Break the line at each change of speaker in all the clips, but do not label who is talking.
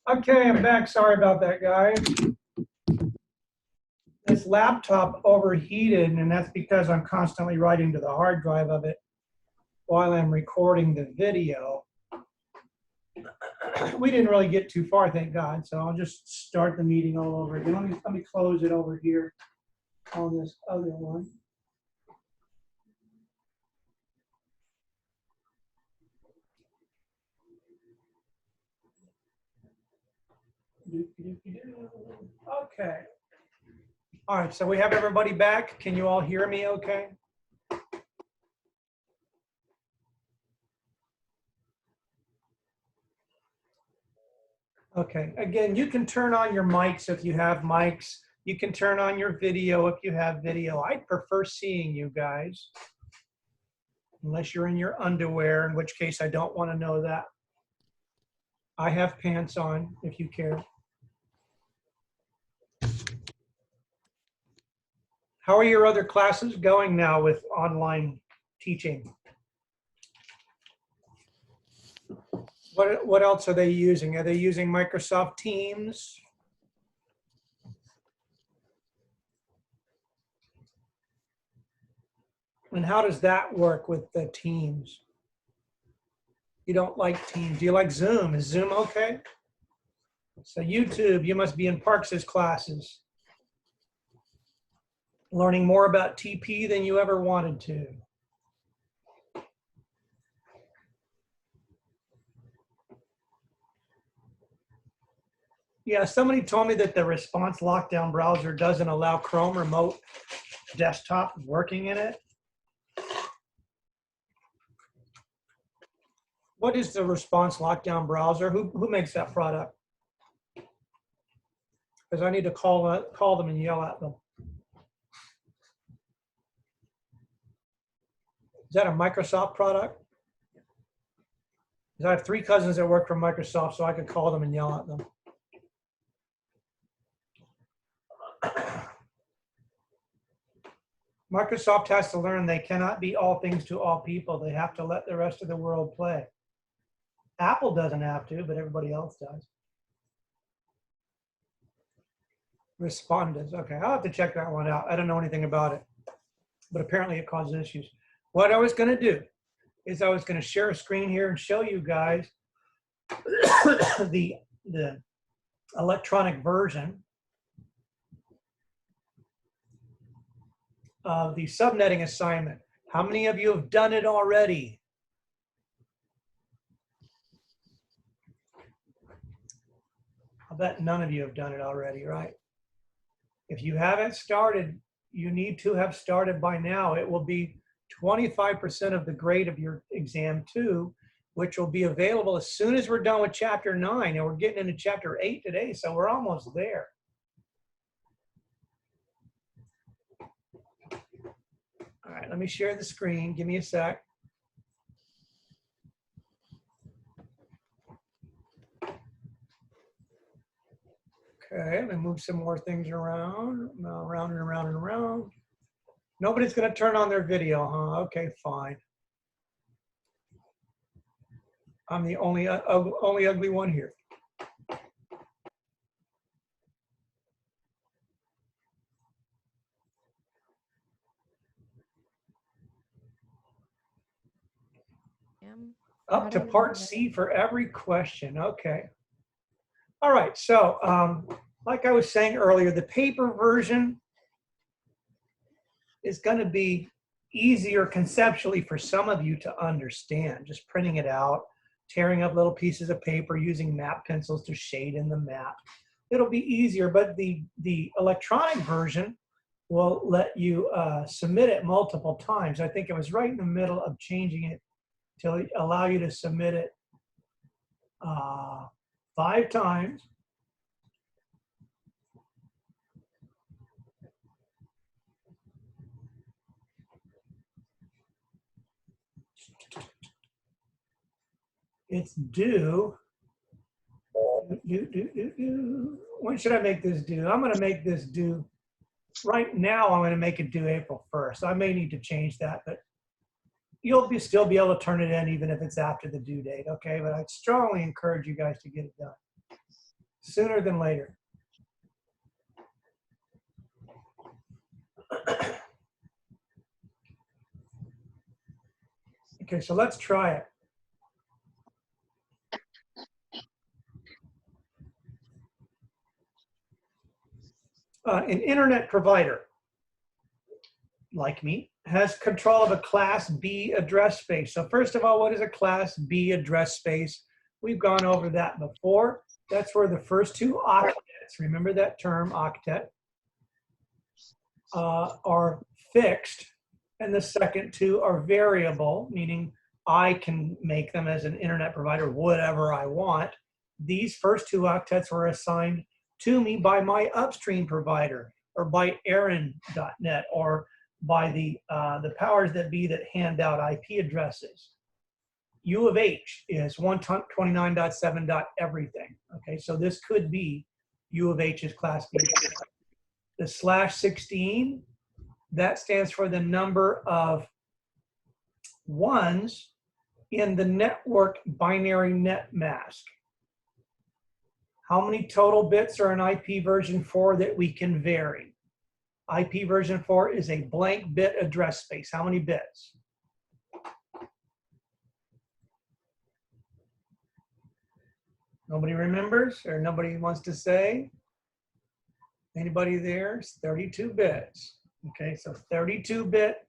Okay, I'm back. Sorry about that, guys. This laptop overheated, and that's because I'm constantly writing to the hard drive of it while I'm recording the video. We didn't really get too far, thank God, so I'll just start the meeting all over again. Let me close it over here on this other one. Okay. All right, so we have everybody back. Can you all hear me okay? Okay, again, you can turn on your mics if you have mics. You can turn on your video if you have video. I prefer seeing you guys, unless you're in your underwear, in which case I don't want to know that. I have pants on, if you care. How are your other classes going now with online teaching? What else are they using? Are they using Microsoft Teams? And how does that work with the Teams? You don't like Teams. Do you like Zoom? Is Zoom okay? So YouTube, you must be in Parks's classes, learning more about TP than you ever wanted to. Yeah, somebody told me that the response lockdown browser doesn't allow Chrome remote desktop working in it. What is the response lockdown browser? Who makes that product? Because I need to call them and yell at them. Is that a Microsoft product? Because I have 3 cousins that work for Microsoft, so I could call them and yell at them. Microsoft has to learn they cannot be all things to all people. They have to let the rest of the world play. Apple doesn't have to, but everybody else does. Respondents. Okay, I'll have to check that one out. I don't know anything about it, but apparently it causes issues. What I was going to do is I was going to share a screen here and show you guys the electronic version of the subnetting assignment. How many of you have done it already? I bet none of you have done it already, right? If you haven't started, you need to have started by now. It will be 25% of the grade of your exam 2, which will be available as soon as we're done with chapter 9, and we're getting into chapter 8 today, so we're almost there. All right, let me share the screen. Give me a sec. Okay, let me move some more things around, around and around and around. Nobody's going to turn on their video, huh? Okay, fine. I'm the only ugly one here. Up to part C for every question. Okay. All right. So like I was saying earlier, the paper version is going to be easier conceptually for some of you to understand. Just printing it out, tearing up little pieces of paper, using map pencils to shade in the map. It'll be easier, but the electronic version will let you submit it multiple times. I think it was right in the middle of changing it to allow you to submit it 5 times. It's due. When should I make this due? I'm going to make this due. Right now, I'm going to make it due April 1st. I may need to change that, but you'll still be able to turn it in even if it's after the due date, okay? But I'd strongly encourage you guys to get it done. sooner than later. Okay, so let's try it. An internet provider, like me, has control of a Class B address space. So first of all, what is a Class B address space? We've gone over that before. That's where the first two octets, remember that term, octet, are fixed, and the second two are variable, meaning I can make them as an internet provider whatever I want. These first two octets were assigned to me by my upstream provider, or by Aaron.net, or by the powers that be that hand out IP addresses. U of H is 129.7. everything. Okay, so this could be U of H's Class B. The /16, that stands for the number of ones in the network binary net mask. How many total bits are in IP version 4 that we can vary? IP version 4 is a blank bit address space. How many bits? Nobody remembers, or nobody wants to say? Anybody there? It's 32 bits. Okay, so 32-bit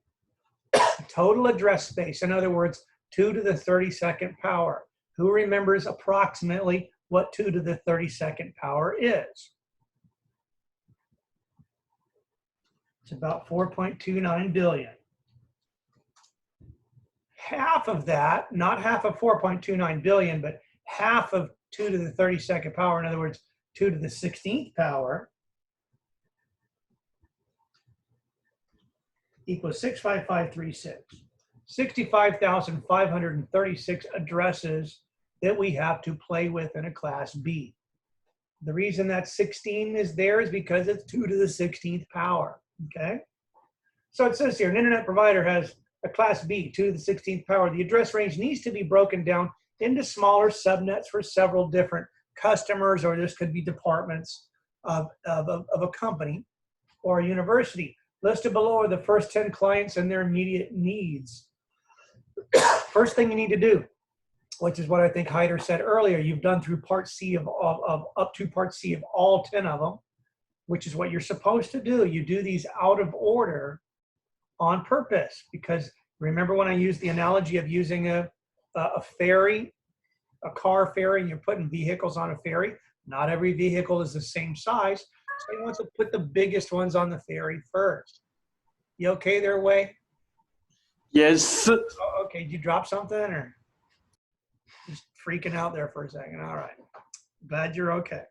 total address space. In other words, 2 to the 32nd power. Who remembers approximately what 2 to the 32nd power is? It's about 4.29 billion. Half of that, not half of 4.29 billion, but half of 2 to the 32nd power, in other words, 2 to the 16th power, equals 65536. 65,536 addresses that we have to play with in a Class B. The reason that 16 is there is because it's 2 to the 16th power, okay? So it says here, an internet provider has a Class B, 2 to the 16th power. The address range needs to be broken down into smaller subnets for several different customers, or this could be departments of a company or a university. Listed below are the first 10 clients and their immediate needs. First thing you need to do, which is what I think Hyder said earlier, you've done through Part C of up to Part C of all 10 of them, which is what you're supposed to do. You do these out of order on purpose, because remember when I used the analogy of using a ferry, a car ferry, and you're putting vehicles on a ferry? Not every vehicle is the same size, so you want to put the biggest ones on the ferry first. You okay there, Wei?
Yes.
Oh, okay, did you drop something, or just freaking out there for a second? All right, glad you're okay.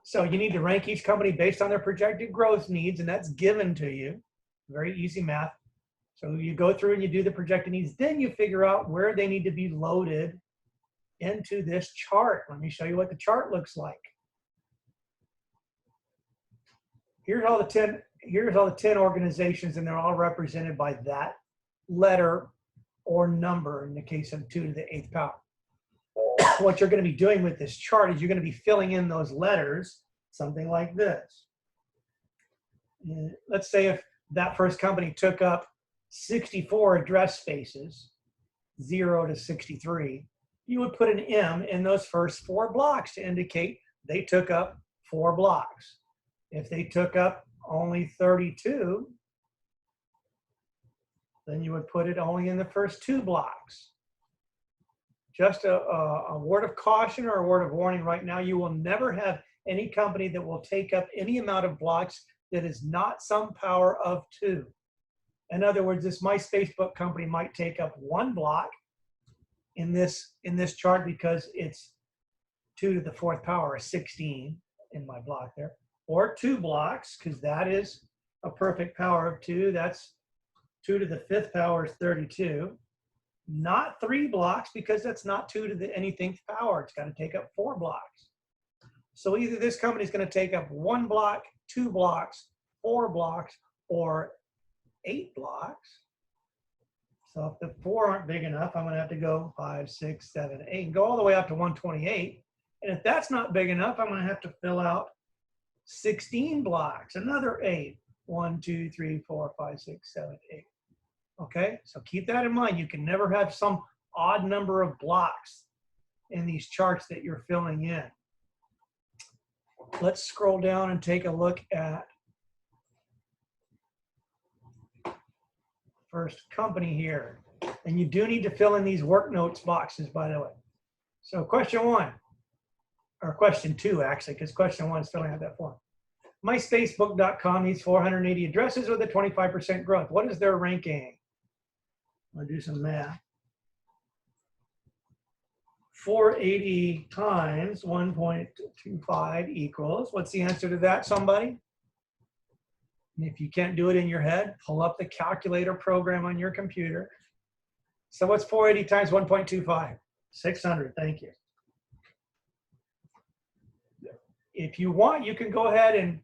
So you need to rank each company based on their projected growth needs, and that's given to you. Very easy math. So you go through and you do the projected needs, then you figure out where they need to be loaded into this chart. Let me show you what the chart looks like. Here's all the 10 organizations, and they're all represented by that letter or number in the case of 2 to the 8th power. What you're going to be doing with this chart is you're going to be filling in those letters, something like this. Let's say if that first company took up 64 address spaces, 0 to 63, you would put an M in those first 4 blocks to indicate they took up 4 blocks. If they took up only 32, then you would put it only in the first 2 blocks. Just a word of caution or a word of warning right now, you will never have any company that will take up any amount of blocks that is not some power of 2. In other words, this MySpacebook company might take up 1 block in this chart because it's 2 to the 4th power, or 16 in my block there, or 2 blocks, because that is a perfect power of 2. That's 2 to the 5th power is 32. Not 3 blocks, because that's not 2 to the anything power. It's got to take up 4 blocks. So either this company is going to take up 1 block, 2 blocks, 4 blocks, or 8 blocks. So if the 4 aren't big enough, I'm going to have to go 5, 6, 7, 8, and go all the way up to 128. And if that's not big enough, I'm going to have to fill out 16 blocks, another 8. 1, 2, 3, 4, 5, 6, 7, 8. Okay, so keep that in mind. You can never have some odd number of blocks in these charts that you're filling in. Let's scroll down and take a look at first company here. And you do need to fill in these work notes boxes, by the way. So question 1, or question 2 actually, because question 1 is filling out that form. MySpacebook.com needs 480 addresses with a 25% growth. What is their ranking? I'll do some math. 480 times 1.25 equals, what's the answer to that, somebody? And if you can't do it in your head, pull up the calculator program on your computer. So what's 480 times 1.25? 600, thank you. If you want, you can go ahead and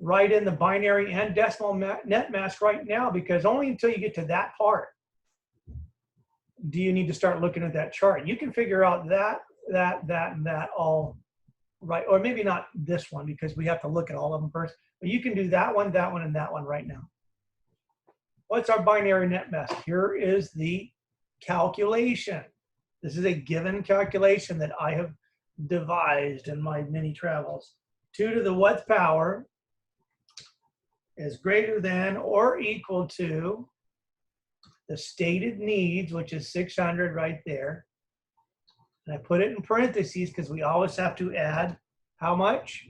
write in the binary and decimal net mask right now, because only until you get to that part do you need to start looking at that chart. You can figure out that, and that all right, or maybe not this one because we have to look at all of them first, but you can do that one, and that one right now. What's our binary net mask? Here is the calculation. This is a given calculation that I have devised in my many travels. 2 to the what power is greater than or equal to the stated needs, which is 600 right there. And I put it in parentheses because we always have to add how much?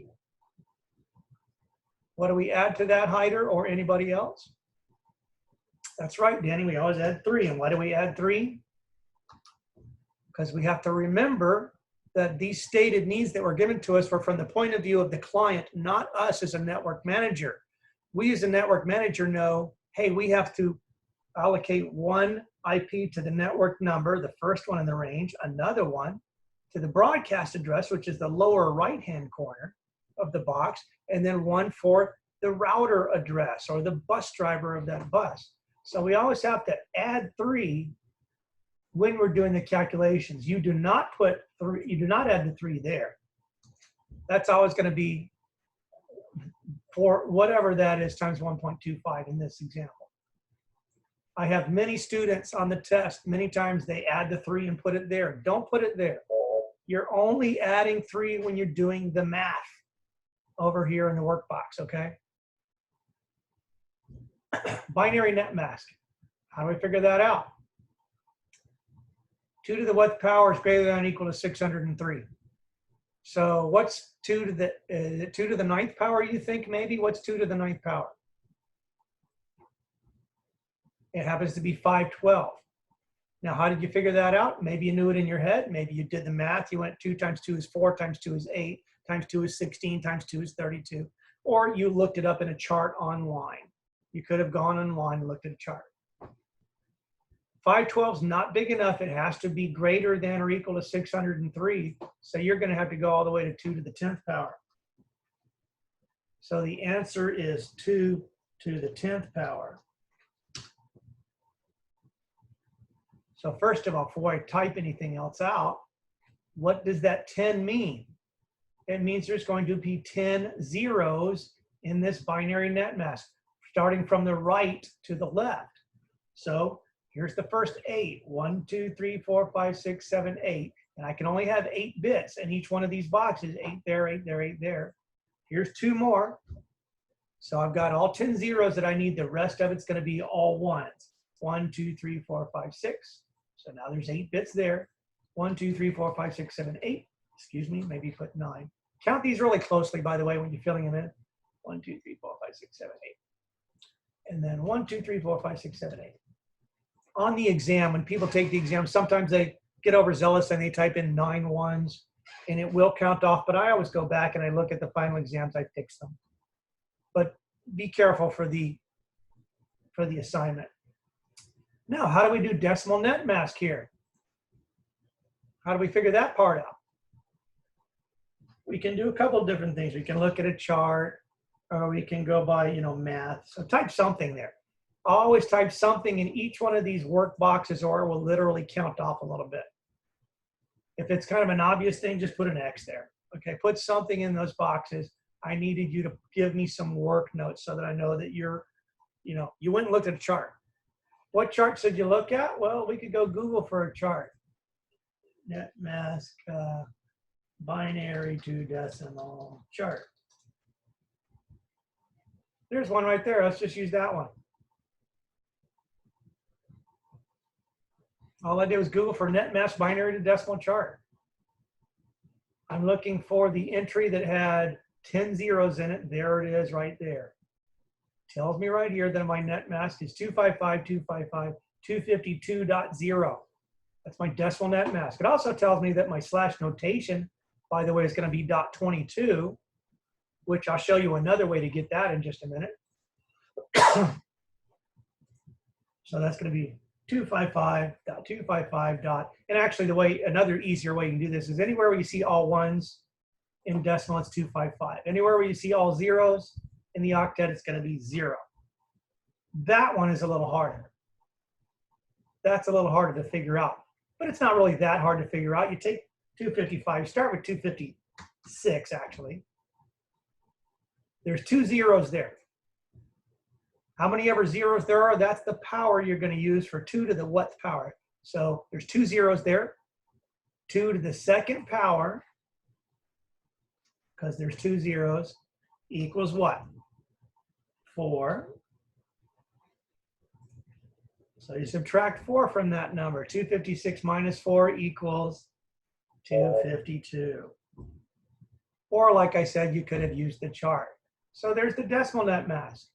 What do we add to that, Hyder or anybody else? That's right, Danny, we always add 3. And why do we add 3? Because we have to remember that these stated needs that were given to us were from the point of view of the client, not us as a network manager. We as a network manager know, hey, we have to allocate one IP to the network number, the first one in the range, another one to the broadcast address, which is the lower right-hand corner of the box, and then one for the router address or the bus driver of that bus. So we always have to add 3 when we're doing the calculations. You do not put 3, you do not add the 3 there. That's always going to be for whatever that is times 1.25 in this example. I have many students on the test, many times they add the 3 and put it there. Don't put it there. You're only adding 3 when you're doing the math over here in the workbox, okay? Binary net mask. How do we figure that out? 2 to the what power is greater than or equal to 603. So what's 2 to the 2 to the 9th power, you think maybe? What's 2 to the 9th power? It happens to be 512. Now, how did you figure that out? Maybe you knew it in your head. Maybe you did the math. You went 2 times 2 is 4, times 2 is 8, times 2 is 16, times 2 is 32. Or you looked it up in a chart online. You could have gone online and looked at a chart. 512 is not big enough. It has to be greater than or equal to 603. So you're going to have to go all the way to 2 to the 10th power. So the answer is 2 to the 10th power. So first of all, before I type anything else out, what does that 10 mean? It means there's going to be 10 zeros in this binary net mask, starting from the right to the left. So here's the first 8. 1, 2, 3, 4, 5, 6, 7, 8. And I can only have 8 bits in each one of these boxes. 8 there, 8 there, 8 there. Here's 2 more. So I've got all 10 zeros that I need. The rest of it's going to be all ones. 1, 2, 3, 4, 5, 6. So now there's 8 bits there. 1, 2, 3, 4, 5, 6, 7, 8. Excuse me, maybe put 9. Count these really closely, by the way, when you're filling them in. 1, 2, 3, 4, 5, 6, 7, 8. And then 1, 2, 3, 4, 5, 6, 7, 8. On the exam, when people take the exam, sometimes they get overzealous and they type in 9 ones, and it will count off. But I always go back and I look at the final exams, I fix them. But be careful for the assignment. Now, how do we do decimal net mask here? How do we figure that part out? We can do a couple of different things. We can look at a chart, or we can go by, math. So type something there. always type something in each one of these work boxes or it will literally count off a little bit. If it's kind of an obvious thing, just put an X there. Okay, put something in those boxes. I needed you to give me some work notes so that I know that you went and looked at a chart. What chart should you look at? Well, we could go Google for a chart. Net mask binary to decimal chart. There's one right there. Let's just use that one. All I did was Google for net mask binary to decimal chart. I'm looking for the entry that had 10 zeros in it. There it is right there. Tells me right here that my net mask is 255.255.252.0. That's my decimal net mask. It also tells me that my slash notation, by the way, is going to be .22, which I'll show you another way to get that in just a minute. So that's going to be 255.255. And actually, another easier way you can do this is anywhere where you see all ones in decimal, it's 255. Anywhere where you see all zeros in the octet, it's going to be 0. That one is a little harder. That's a little harder to figure out, but it's not really that hard to figure out. You take 255, you start with 256 actually. There's 2 zeros there. How many ever zeros there are, that's the power you're going to use for 2 to the what power. So there's 2 zeros there. 2 to the second power, because there's 2 zeros, equals what? 4. So you subtract 4 from that number. 256 minus 4 equals 252. Or like I said, you could have used the chart. So there's the decimal net mask.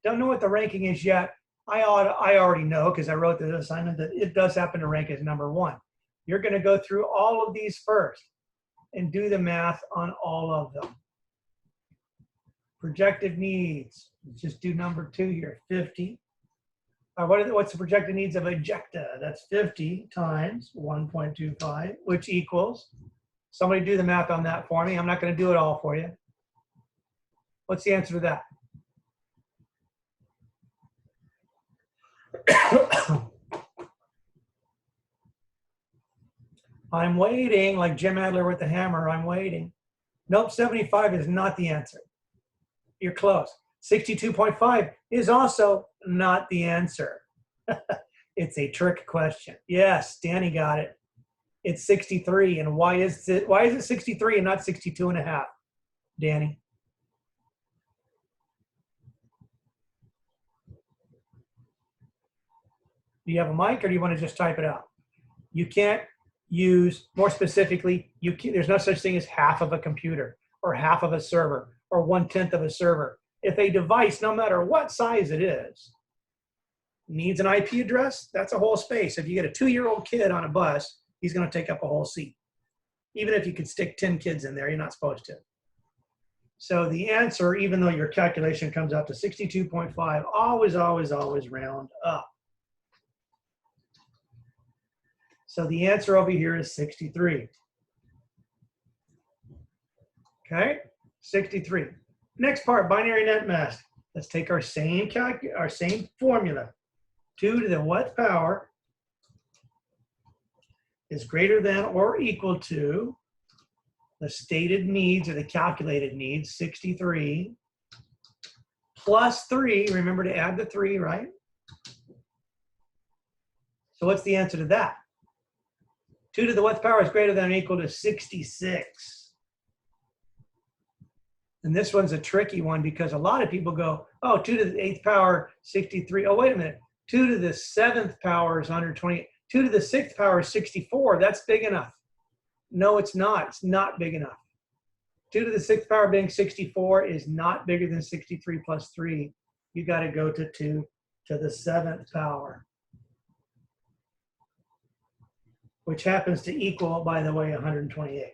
Don't know what the ranking is yet. I already know because I wrote the assignment that it does happen to rank as number 1. You're going to go through all of these first and do the math on all of them. Projected needs. Let's just do number 2 here, 50. What's the projected needs of ejecta? That's 50 times 1.25, which equals, somebody do the math on that for me. I'm not going to do it all for you. What's the answer to that? I'm waiting, like Jim Adler with the hammer, I'm waiting. Nope, 75 is not the answer. You're close. 62.5 is also not the answer. It's a trick question. Yes, Danny got it. It's 63, and why is it 63 and not 62.5, Danny? Do you have a mic or do you want to just type it out? You can't use, more specifically, there's no such thing as half of a computer or half of a server or 1/10 of a server. If a device, no matter what size it is, needs an IP address, that's a whole space. If you get a 2-year-old kid on a bus, he's going to take up a whole seat. Even if you could stick 10 kids in there, you're not supposed to. So the answer, even though your calculation comes out to 62.5, always, always, always round up. So the answer over here is 63. Okay, 63. Next part, binary net mask. Let's take our same formula. 2 to the what power is greater than or equal to the stated needs or the calculated needs, 63, plus 3. Remember to add the 3, right? So what's the answer to that? 2 to the what power is greater than or equal to 66. And this one's a tricky one because a lot of people go, oh, 2 to the 8th power, 63. Oh, wait a minute. 2 to the 7th power is 128. 2 to the 6th power is 64. That's big enough. No, it's not. It's not big enough. 2 to the 6th power being 64 is not bigger than 63 plus 3. You got to go to 2 to the 7th power, which happens to equal, by the way, 128.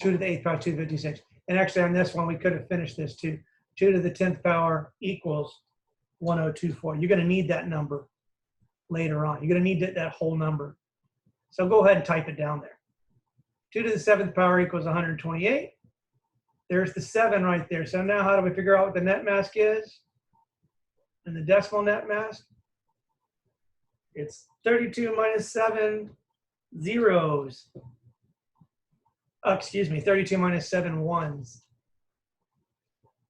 2 to the 8th power, 256. And actually on this one, we could have finished this too. 2 to the 10th power equals 1024. You're going to need that number later on. You're going to need that whole number. So go ahead and type it down there. 2 to the 7th power equals 128. There's the 7 right there. So now how do we figure out what the net mask is? And the decimal net mask? It's 32 minus 7 zeros. Excuse me, 32 minus 7 ones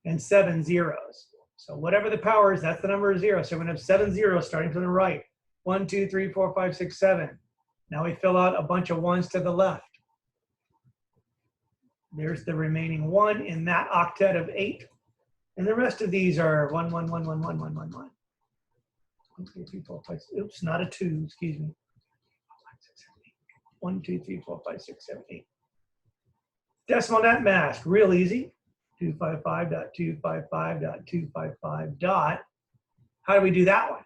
and 7 zeros. So whatever the power is, that's the number of zeros. So we're going to have 7 zeros starting from the right. 1, 2, 3, 4, 5, 6, 7. Now we fill out a bunch of ones to the left. There's the remaining 1 in that octet of 8. And the rest of these are 1, 1, 1, 1, 1, 1, 1, 1. 1, 2, 3, 4, 5, oops, not a 2, excuse me. 1, 2, 3, 4, 5, 6, 7, 8. Decimal net mask, real easy. 255.255.255 dot. How do we do that one?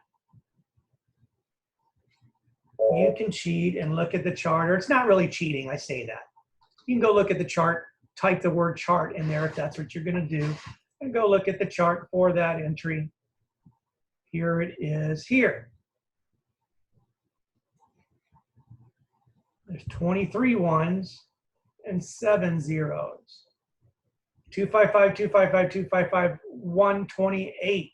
You can cheat and look at the chart, or it's not really cheating, I say that. You can go look at the chart, type the word chart in there if that's what you're going to do, and go look at the chart for that entry. Here it is here. There's 23 ones and 7 zeros. 255, 255, 255, 128.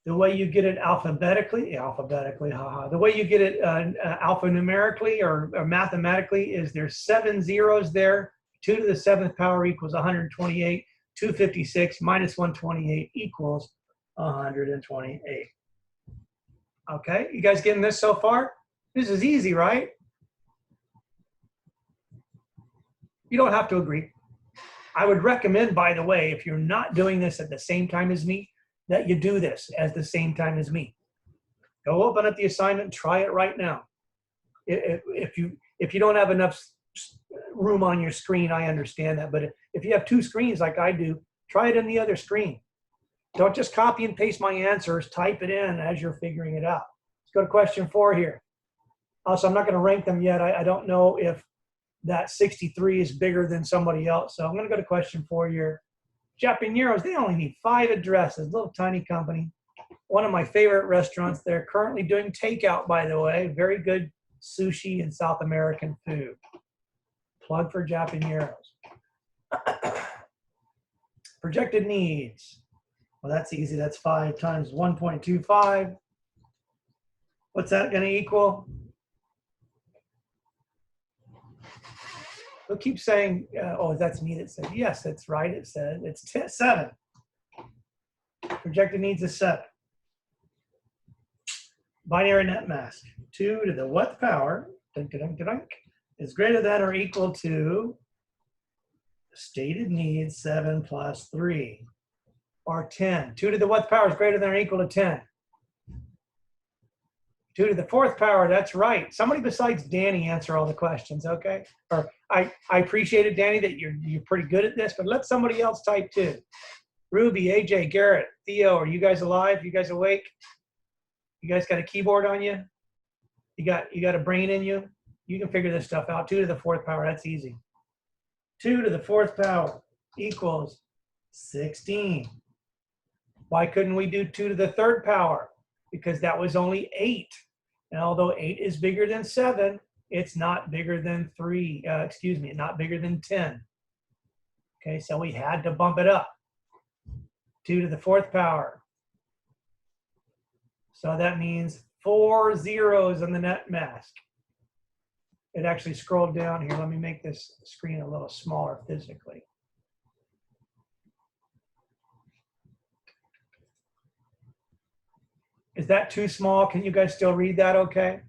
The way you get it alphabetically, the way you get it alphanumerically or mathematically is there's 7 zeros there. 2 to the 7th power equals 128. 256 minus 128 equals 128. Okay, you guys getting this so far? This is easy, right? You don't have to agree. I would recommend, by the way, if you're not doing this at the same time as me, that you do this at the same time as me. Go open up the assignment and try it right now. If you don't have enough room on your screen, I understand that. But if you have 2 screens like I do, try it in the other screen. Don't just copy and paste my answers. Type it in as you're figuring it out. Let's go to question 4 here. Also, I'm not going to rank them yet. I don't know if that 63 is bigger than somebody else. So I'm going to go to question 4 here. Japaneros, they only need 5 addresses, little tiny company. One of my favorite restaurants. They're currently doing takeout, by the way. Very good sushi and South American food. Plug for Japaneros. Projected needs. Well, that's easy. That's 5 times 1.25. What's that going to equal? They'll keep saying, oh, that's me that said, yes, that's right. It said it's 7. Projected needs is 7. Binary net mask. 2 to the what power is greater than or equal to stated needs 7 plus 3 or 10. 2 to the what power is greater than or equal to 10. 2 to the 4th power, that's right. Somebody besides Danny answer all the questions, okay? Or I appreciate it, Danny, that you're pretty good at this, but let somebody else type too. Ruby, AJ, Garrett, Theo, are you guys alive? You guys awake? You guys got a keyboard on you? You got a brain in you? You can figure this stuff out. 2 to the 4th power, that's easy. 2 to the 4th power equals 16. Why couldn't we do 2 to the 3rd power? Because that was only 8. And although 8 is bigger than 7, it's not bigger than 3, not bigger than 10. Okay, so we had to bump it up. 2 to the 4th power. So that means 4 zeros on the net mask. It actually scrolled down here. Let me make this screen a little smaller physically. Is that too small? Can you guys still read that okay?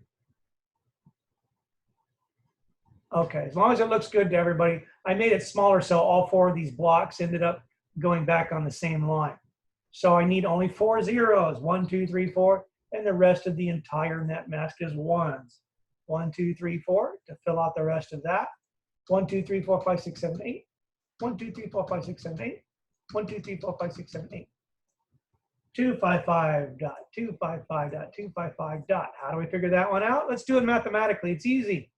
Okay, as long as it looks good to everybody. I made it smaller so all 4 of these blocks ended up going back on the same line. So I need only 4 zeros, 1, 2, 3, 4, and the rest of the entire net mask is 1s. 1, 2, 3, 4 to fill out the rest of that. 1, 2, 3, 4, 5, 6, 7, 8. 1, 2, 3, 4, 5, 6, 7, 8. 1, 2, 3, 4, 5, 6, 7, 8. 255.255.255. How do we figure that one out? Let's do it mathematically. It's easy.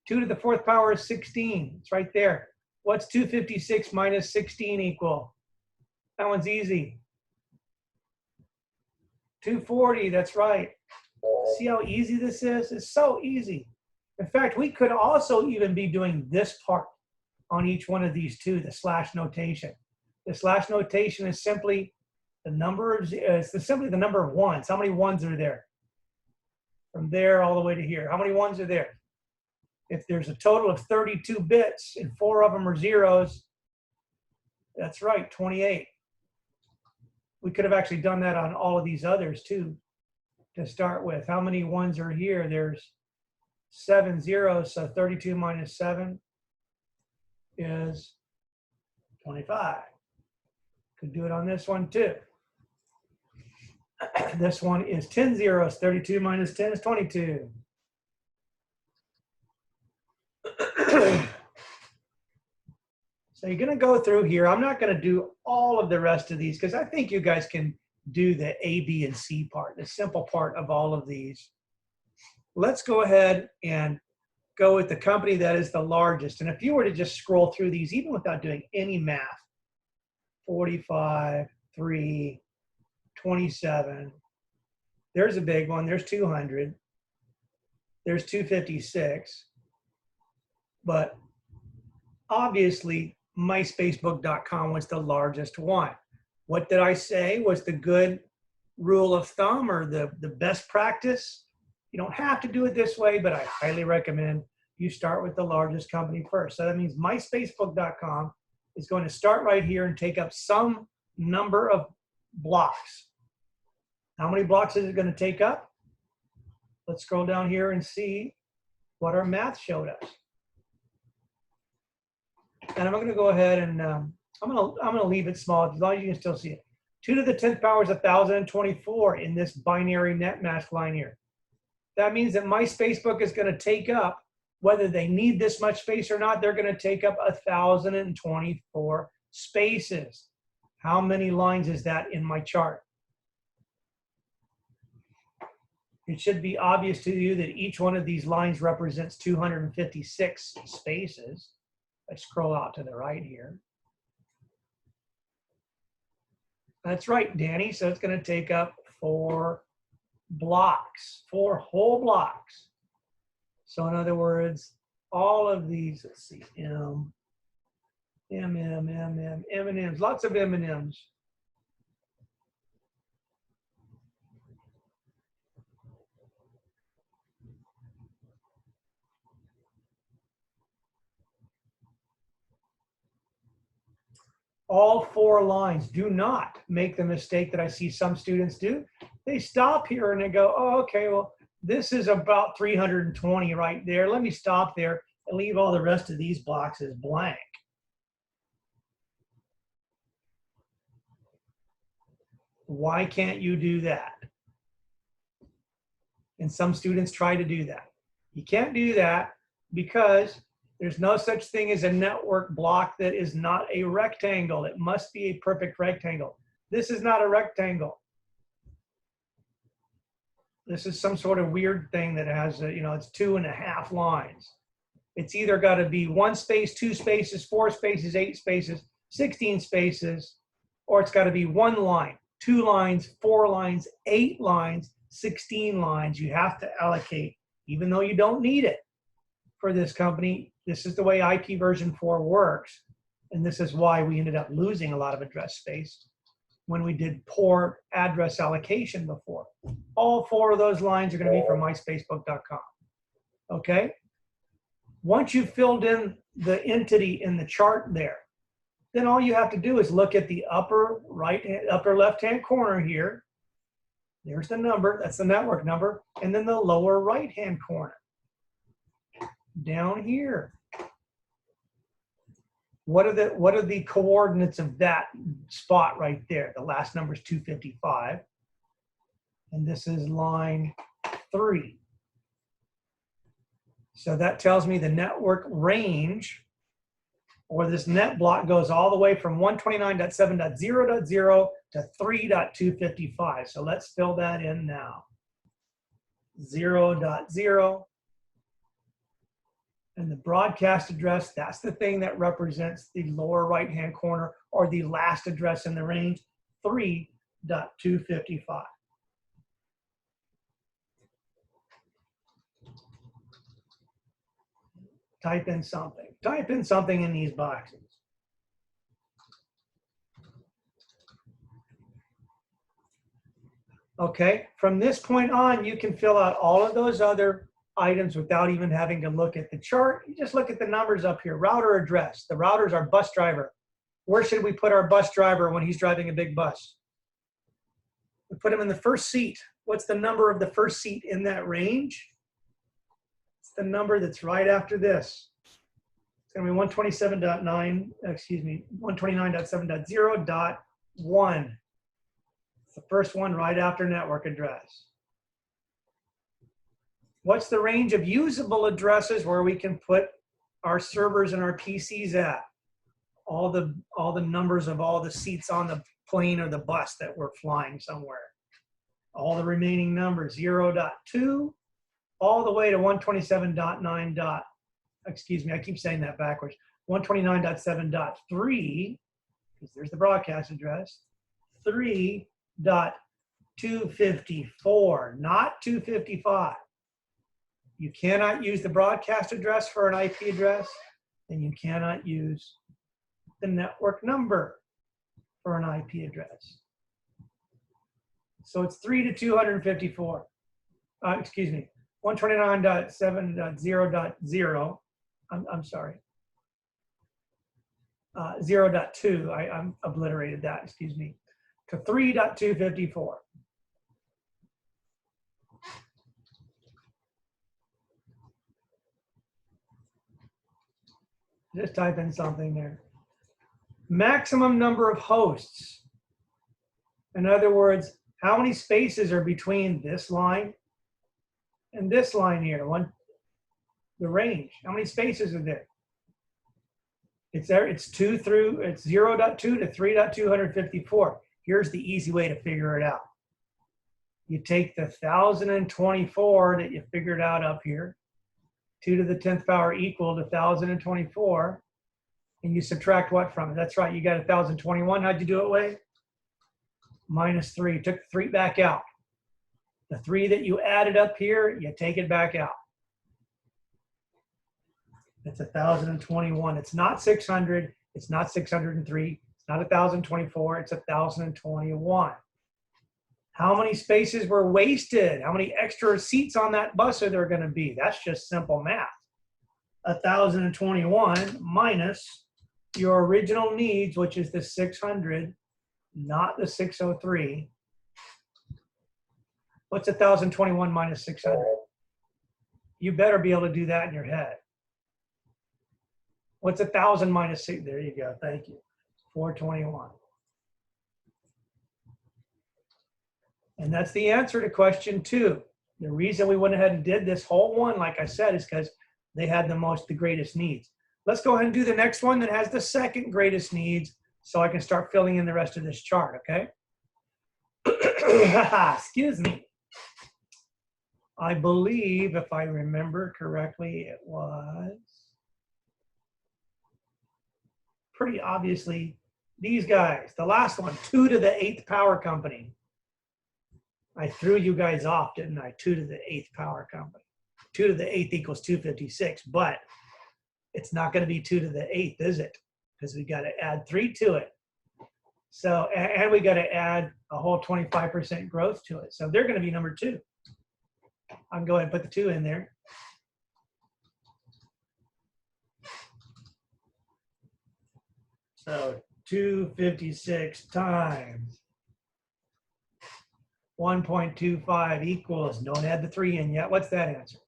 2 to the 4th power is 16. It's right there. What's 256 minus 16 equal? That one's easy. 240, that's right. See how easy this is? It's so easy. In fact, we could also even be doing this part. on each one of these two, the slash notation. The slash notation is simply the number of, simply the number of ones. How many ones are there? From there all the way to here. How many ones are there? If there's a total of 32 bits and 4 of them are zeros, that's right, 28. We could have actually done that on all of these others too, to start with. How many ones are here? There's 7 zeros, so 32 minus 7 is 25. Could do it on this one too. This one is 10 zeros. 32 minus 10 is 22. So you're going to go through here. I'm not going to do all of the rest of these because I think you guys can do the A, B, and C part, the simple part of all of these. Let's go ahead and go with the company that is the largest. And if you were to just scroll through these, even without doing any math, 45, 3, 27, there's a big one, there's 200, there's 256, but obviously myspacebook.com was the largest one. What did I say was the good rule of thumb or the best practice? You don't have to do it this way, but I highly recommend you start with the largest company first. So that means myspacebook.com is going to start right here and take up some number of blocks. How many blocks is it going to take up? Let's scroll down here and see what our math showed us. And I'm going to go ahead and I'm going to leave it small as long as you can still see it. 2 to the 10th power is 1,024 in this binary net mask line here. That means that my spacebook is going to take up, whether they need this much space or not, they're going to take up 1,024 spaces. How many lines is that in my chart? It should be obvious to you that each one of these lines represents 256 spaces. I scroll out to the right here. That's right, Danny. So it's going to take up 4 blocks, 4 whole blocks. So in other words, all of these, let's see, M, M&Ms, lots of M&Ms. All 4 lines. Do not make the mistake that I see some students do. They stop here and they go, oh, okay, well, this is about 320 right there. Let me stop there and leave all the rest of these blocks as blank. Why can't you do that? And some students try to do that. You can't do that because there's no such thing as a network block that is not a rectangle. It must be a perfect rectangle. This is not a rectangle. This is some sort of weird thing that has, it's 2.5 lines. It's either got to be 1 space, 2 spaces, 4 spaces, 8 spaces, 16 spaces, or it's got to be 1 line, 2 lines, 4 lines, 8 lines, 16 lines. You have to allocate, even though you don't need it for this company. This is the way IP version 4 works. And this is why we ended up losing a lot of address space when we did poor address allocation before. All 4 of those lines are going to be from myspacebook.com. Okay? Once you've filled in the entity in the chart there, then all you have to do is look at the upper left-hand corner here. There's the number, that's the network number, and then the lower right-hand corner. Down here. What are the coordinates of that spot right there? The last number is 255. And this is line 3. So that tells me the network range, or this net block, goes all the way from 129.7.0.0 to 3.255. So let's fill that in now. 0.0. And the broadcast address, that's the thing that represents the lower right-hand corner or the last address in the range, 3.255. Type in something. Type in something in these boxes. Okay, from this point on, you can fill out all of those other items without even having to look at the chart. You just look at the numbers up here. Router address. The router's our bus driver. Where should we put our bus driver when he's driving a big bus? We put him in the first seat. What's the number of the first seat in that range? It's the number that's right after this. It's going to be 127.9, excuse me, 129.7.0.1. It's the first one right after network address. What's the range of usable addresses where we can put our servers and our PCs at? All the numbers of all the seats on the plane or the bus that we're flying somewhere. All the remaining numbers, 0.2, all the way to 127.9. Excuse me, I keep saying that backwards. 129.7.3, because there's the broadcast address, 3.254, not 255. You cannot use the broadcast address for an IP address, and you cannot use the network number for an IP address. So it's 3 to 254. Excuse me, 129.7.0.0. I'm sorry. 0.2. I'm obliterated that. Excuse me. To 3.254. Just type in something there. Maximum number of hosts. In other words, how many spaces are between this line and this line here? The range. How many spaces are there? It's there. It's 0.2 to 3.254. Here's the easy way to figure it out. You take the 1,024 that you figured out up here, 2 to the 10th power equal to 1,024, and you subtract what from it? That's right, you got 1,021. How'd you do it, Wade? Minus 3. Took the 3 back out. The 3 that you added up here, you take it back out. It's 1,021. It's not 600. It's not 603. It's not 1,024. It's 1,021. How many spaces were wasted? How many extra seats on that bus are there going to be? That's just simple math. 1,021 minus your original needs, which is the 600, not the 603. What's 1,021 minus 600? You better be able to do that in your head. What's 1,000 minus 6? There you go. Thank you. 421. And that's the answer to question 2. The reason we went ahead and did this whole one, like I said, is because they had the greatest needs. Let's go ahead and do the next one that has the second greatest needs so I can start filling in the rest of this chart, okay? Excuse me. I believe, if I remember correctly, it was pretty obviously these guys. The last one, 2 to the 8th power company. I threw you guys off, didn't I? 2 to the 8th power company. 2 to the 8th equals 256, but it's not going to be 2 to the 8th, is it? Because we got to add 3 to it. So, and we got to add a whole 25% growth to it. So they're going to be number 2. I'm going to go ahead and put the 2 in there. So 256 times 1.25 equals, don't add the 3 in yet. What's that answer?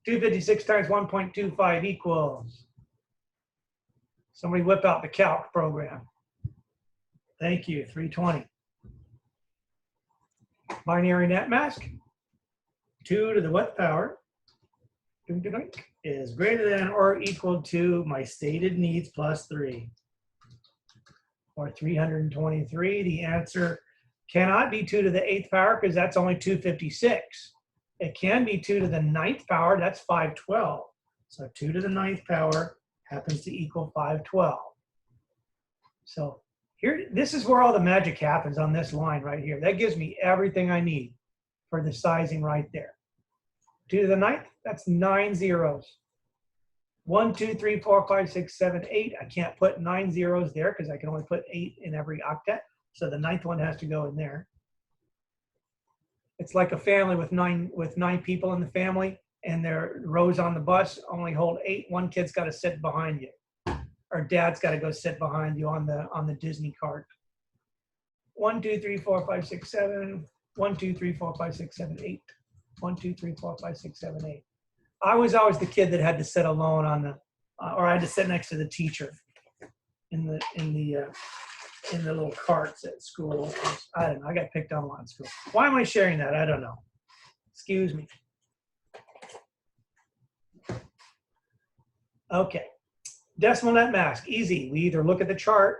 256 times 1.25 equals. Somebody whip out the calc program. Thank you, 320. Binary net mask. 2 to the what power is greater than or equal to my stated needs plus 3. Or 323. The answer cannot be 2 to the 8th power because that's only 256. It can be 2 to the 9th power, that's 512. So 2 to the 9th power happens to equal 512. So here, this is where all the magic happens on this line right here. That gives me everything I need for the sizing right there. 2 to the 9th, that's 9 zeros. 1, 2, 3, 4, 5, 6, 7, 8. I can't put 9 zeros there because I can only put 8 in every octet. So the 9th one has to go in there. It's like a family with nine people in the family, and their rows on the bus only hold 8. One kid's got to sit behind you, or dad's got to go sit behind you on the Disney cart. 1, 2, 3, 4, 5, 6, 7. 1, 2, 3, 4, 5, 6, 7, 8. 1, 2, 3, 4, 5, 6, 7, 8. I was always the kid that had to sit alone on the, or I had to sit next to the teacher in the little carts at school. I don't know. I got picked on a lot in school. Why am I sharing that? I don't know. Excuse me. Okay. Decimal net mask. Easy. We either look at the chart.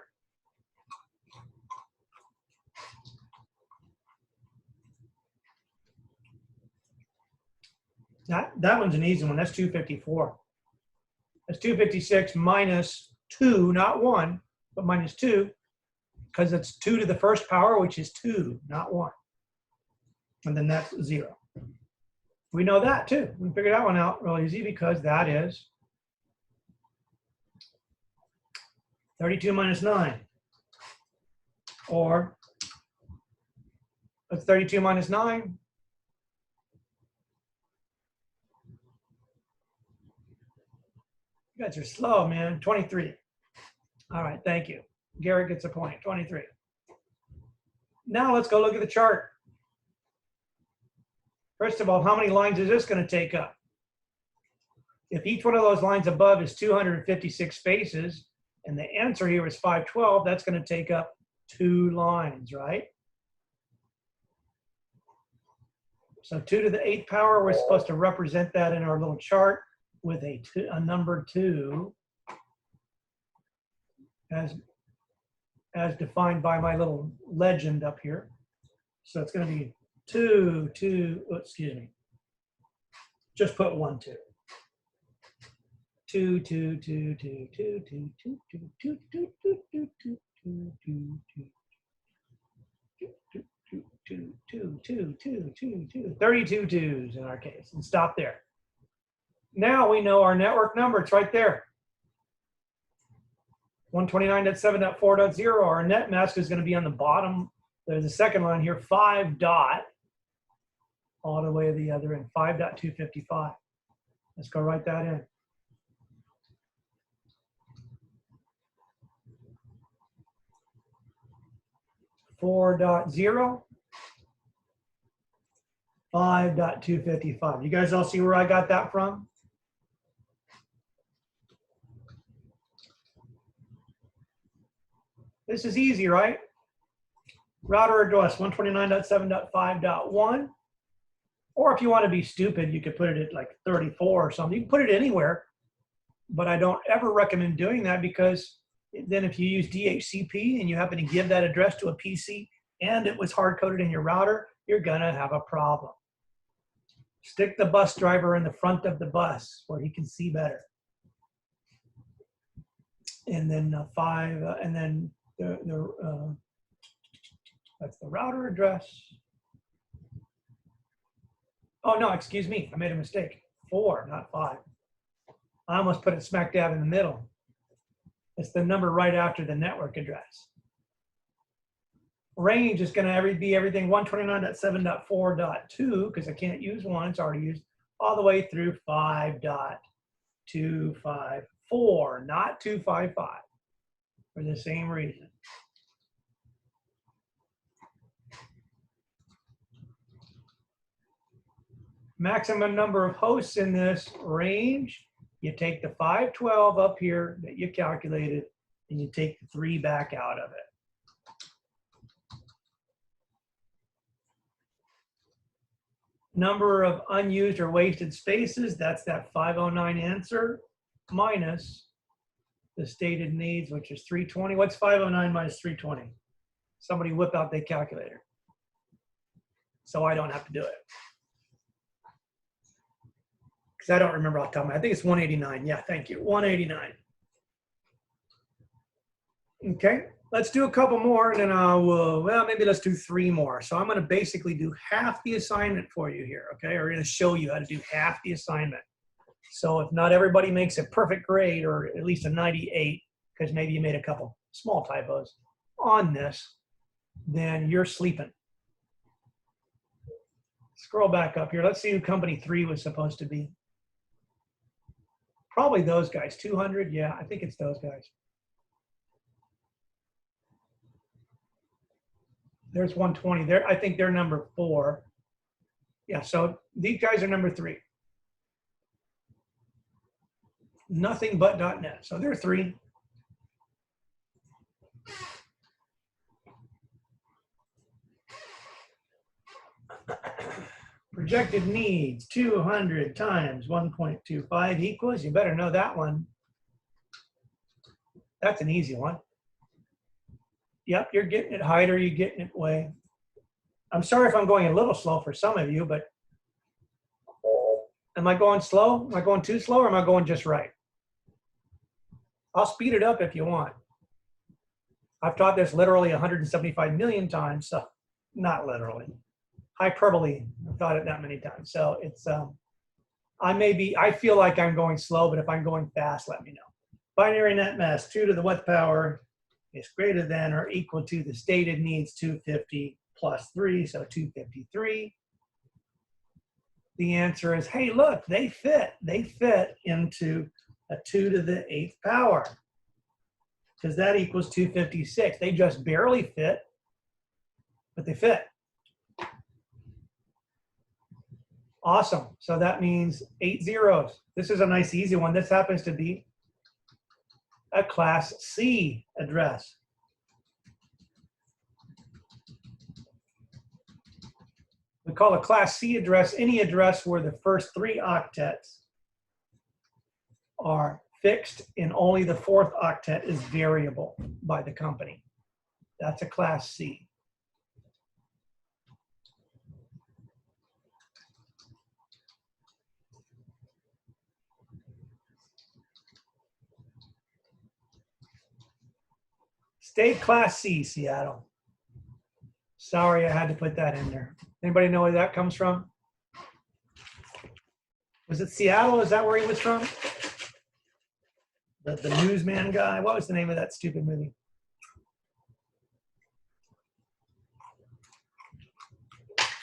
That one's an easy one. That's 254. That's 256 minus 2, not 1, but minus 2, because it's 2 to the first power, which is 2, not 1. And then that's 0. We know that too. We figured that one out real easy because that is 32 minus 9. Or that's 32 minus 9. You guys are slow, man. 23. All right, thank you. Garrett gets a point, 23. Now let's go look at the chart. First of all, how many lines is this going to take up? If each one of those lines above is 256 spaces, and the answer here is 512, that's going to take up 2 lines, right? So 2 to the 8th power, we're supposed to represent that in our little chart with a number 2 as defined by my little legend up here. So it's going to be 2, 2, oh, excuse me. Just put 1, 2. 2, 2, 2, 2, 2, 2, 2, 2, 2, 2, 2, 2, 2, 2, 2, 32 twos in our case, and stop there. Now we know our network number. It's right there. 129.7.4.0. Our net mask is going to be on the bottom. There's a second line here, 5 dot, all the way to the other end, 5.255. Let's go write that in. .0, 5.255. You guys all see where I got that from? This is easy, right? Router address 129.7.5.1. Or if you want to be stupid, you could put it at like 34 or something. You can put it anywhere, but I don't ever recommend doing that because then if you use DHCP and you happen to give that address to a PC and it was hard-coded in your router, you're gonna have a problem. Stick the bus driver in the front of the bus where he can see better. And then that's the router address. Oh no, excuse me, I made a mistake. 4, not 5. I almost put it smack dab in the middle. It's the number right after the network address. Range is going to be everything 129.7.4.2 because I can't use 1, it's already used, all the way through 5.254, not 255, for the same reason. Maximum number of hosts in this range, you take the 512 up here that you calculated, and you take the 3 back out of it. Number of unused or wasted spaces, that's that 509 answer, minus the stated needs, which is 320. What's 509 minus 320? Somebody whip out their calculator, so I don't have to do it. Because I don't remember off the top of my head. I think it's 189. Yeah, thank you. 189. Okay, let's do a couple more, and then well, maybe let's do 3 more. So I'm going to basically do half the assignment for you here, okay? Or I'm going to show you how to do half the assignment. So if not everybody makes a perfect grade or at least a 98, because maybe you made a couple small typos on this, then you're sleeping. Scroll back up here. Let's see who company 3 was supposed to be. Probably those guys. 200. Yeah, I think it's those guys. There's 120 there. I think they're number 4. Yeah, so these guys are number 3. Nothing but .NET. So they're 3. Projected needs 200 times 1.25 equals, you better know that one. That's an easy one. Yep, you're getting it height or you're getting it way. I'm sorry if I'm going a little slow for some of you, but am I going slow? Am I going too slow or am I going just right? I'll speed it up if you want. I've taught this literally 175 million times, so not literally. Hyperbole, I've taught it that many times. So it's, I feel like I'm going slow, but if I'm going fast, let me know. Binary net mass, 2 to the what power is greater than or equal to the stated needs 250 plus 3, so 253. The answer is, hey, look, they fit. They fit into a 2 to the 8th power because that equals 256. They just barely fit, but they fit. Awesome. So that means 8 zeros. This is a nice, easy one. This happens to be a Class C address. We call a Class C address any address where the first 3 octets are fixed and only the 4th octet is variable by the company. That's a Class C. Stay Class C, Seattle. Sorry, I had to put that in there. Anybody know where that comes from? Was it Seattle? Is that where he was from? The newsman guy? What was the name of that stupid movie?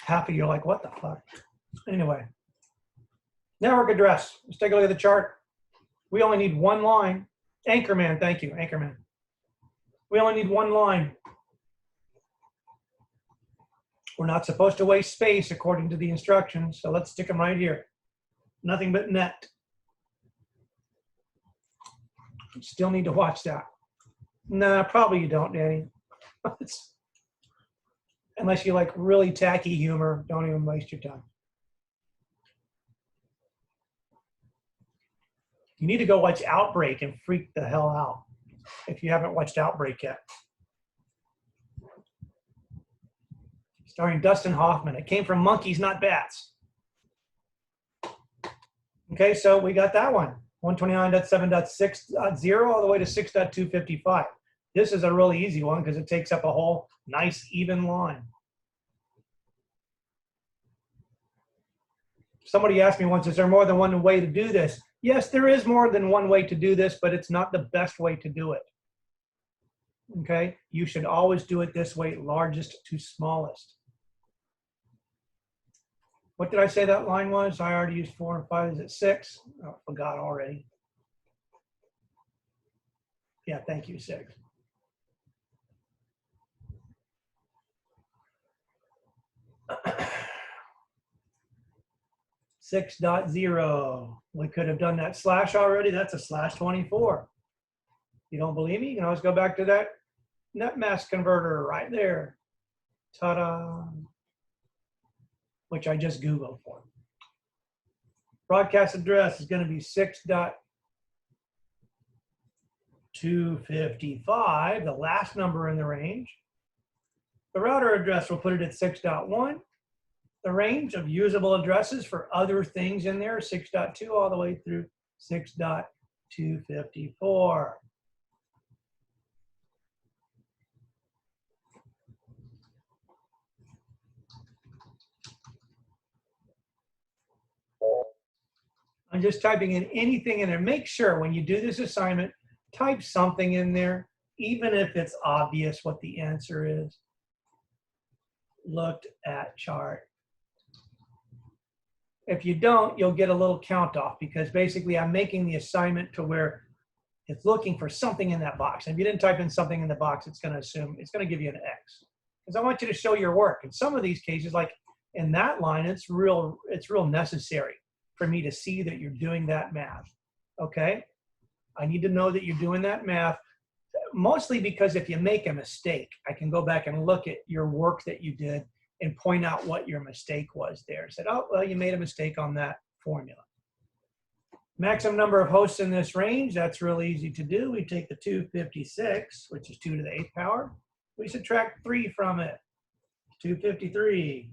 Half of you are like, what the fuck? Anyway, network address. Let's take a look at the chart. We only need one line. Anchorman, thank you, Anchorman. We only need one line. We're not supposed to waste space according to the instructions, so let's stick them right here. Nothing but net. Still need to watch that. Nah, probably you don't, Danny. Unless you like really tacky humor, don't even waste your time. You need to go watch Outbreak and freak the hell out if you haven't watched Outbreak yet. Starring Dustin Hoffman. It came from monkeys, not bats. Okay, so we got that one. 129.7.6.0 all the way to 6.255. This is a really easy one because it takes up a whole nice even line. Somebody asked me once, is there more than one way to do this? Yes, there is more than one way to do this, but it's not the best way to do it. Okay, you should always do it this way, largest to smallest. What did I say that line was? I already used 4 and 5. Is it 6? Oh, I forgot already. Yeah, thank you, 6. (6.0). We could have done that slash already. That's a /24. You don't believe me? You can always go back to that net mass converter right there. Ta-da! Which I just Googled for. Broadcast address is going to be 6.255, the last number in the range. The router address, we'll put it at 6.1. The range of usable addresses for other things in there, 6.2 all the way through 6.254. I'm just typing in anything in there. Make sure when you do this assignment, type something in there, even if it's obvious what the answer is. Looked at chart. If you don't, you'll get a little count off because basically I'm making the assignment to where it's looking for something in that box. And if you didn't type in something in the box, it's going to give you an X. Because I want you to show your work. In some of these cases, like in that line, it's real necessary for me to see that you're doing that math. Okay? I need to know that you're doing that math, mostly because if you make a mistake, I can go back and look at your work that you did and point out what your mistake was there. Said, oh, well, you made a mistake on that formula. Maximum number of hosts in this range, that's really easy to do. We take the 256, which is 2 to the 8th power. We subtract 3 from it, 253.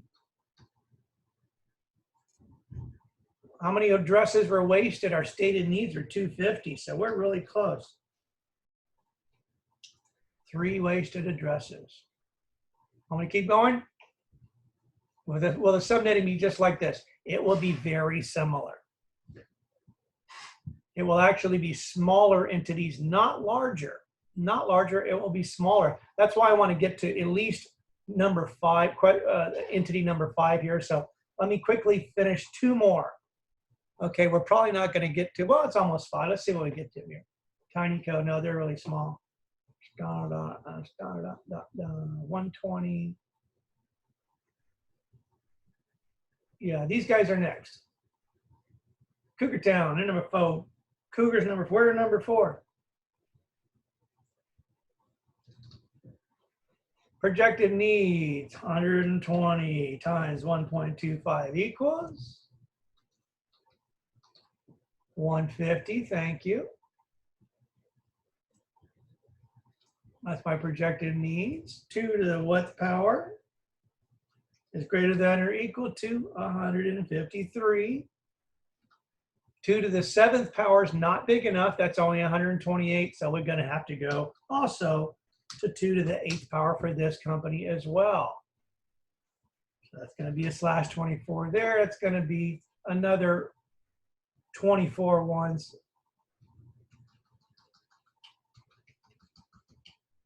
How many addresses were wasted? Our stated needs are 250, so we're really close. 3 wasted addresses. I'm going to keep going. Will the subnetting be just like this? It will be very similar. It will actually be smaller entities, not larger. Not larger, it will be smaller. That's why I want to get to at least number 5, entity number 5 here. So let me quickly finish 2 more. Okay, we're probably not going to get to, well, it's almost 5. Let's see what we get to here. Tiny code, no, they're really small. 120. Yeah, these guys are next. Cougar Town, they're number 4. Cougars number 4, we're number 4. Projected needs, 120 times 1.25 equals 150, thank you. That's my projected needs. 2 to the what power is greater than or equal to 153. 2 to the 7th power is not big enough. That's only 128. So we're going to have to go also to 2 to the 8th power for this company as well. So that's going to be a /24 there. It's going to be another 24 ones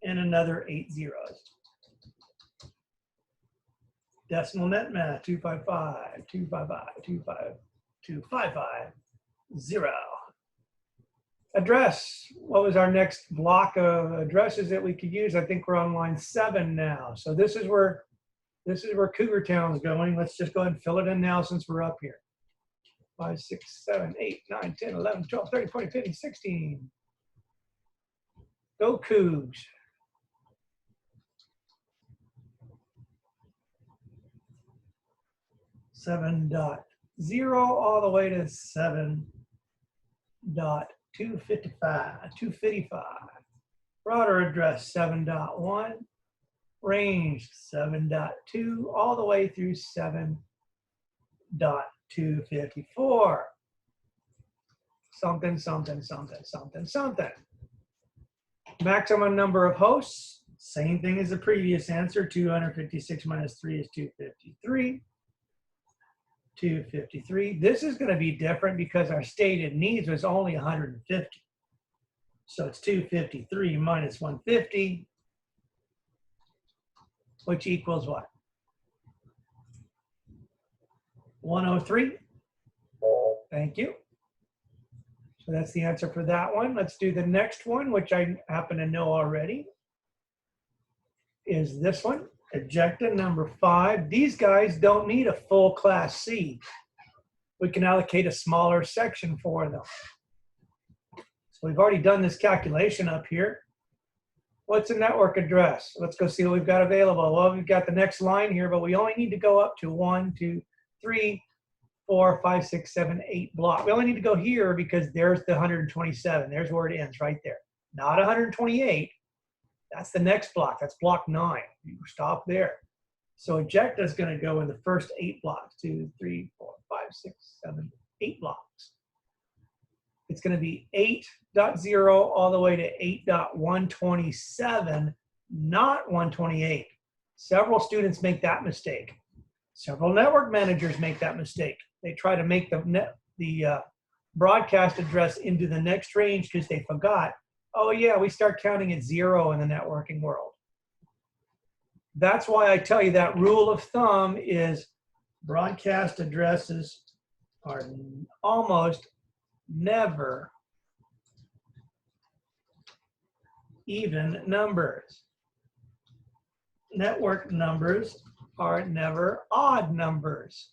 and another 8 zeros. Decimal net math, 255, 255, 255, 0. Address, what was our next block of addresses that we could use? I think we're on line 7 now. So this is where Cougar Town is going. Let's just go ahead and fill it in now since we're up here. 5, 6, 7, 8, 9, 10, 11, 12, 13, 14, 15, 16. Go Cougs. $7.0 all the way to $7.255. Router address 7.1. Range 7.2 all the way through 7.254. Something, something, something, something, something. Maximum number of hosts, same thing as the previous answer. 256 minus 3 is 253. 253. This is going to be different because our stated needs was only 150. So it's 253 minus 150, which equals what? 103. Thank you. So that's the answer for that one. Let's do the next one, which I happen to know already, is this one. Ejecta number 5. These guys don't need a full class C. We can allocate a smaller section for them. So we've already done this calculation up here. What's a network address? Let's go see what we've got available. Well, we've got the next line here, but we only need to go up to 1, 2, 3, 4, 5, 6, 7, 8 block. We only need to go here because there's the 127. There's where it ends right there. Not 128. That's the next block. That's block 9. You stop there. So ejecta is going to go in the first 8 blocks. 2, 3, 4, 5, 6, 7, 8 blocks. It's going to be 8.0 all the way to 8.127, not 128. Several students make that mistake. Several network managers make that mistake. They try to make the broadcast address into the next range because they forgot, oh yeah, we start counting at 0 in the networking world. That's why I tell you that rule of thumb is broadcast addresses are almost never even numbers. Network numbers are never odd numbers.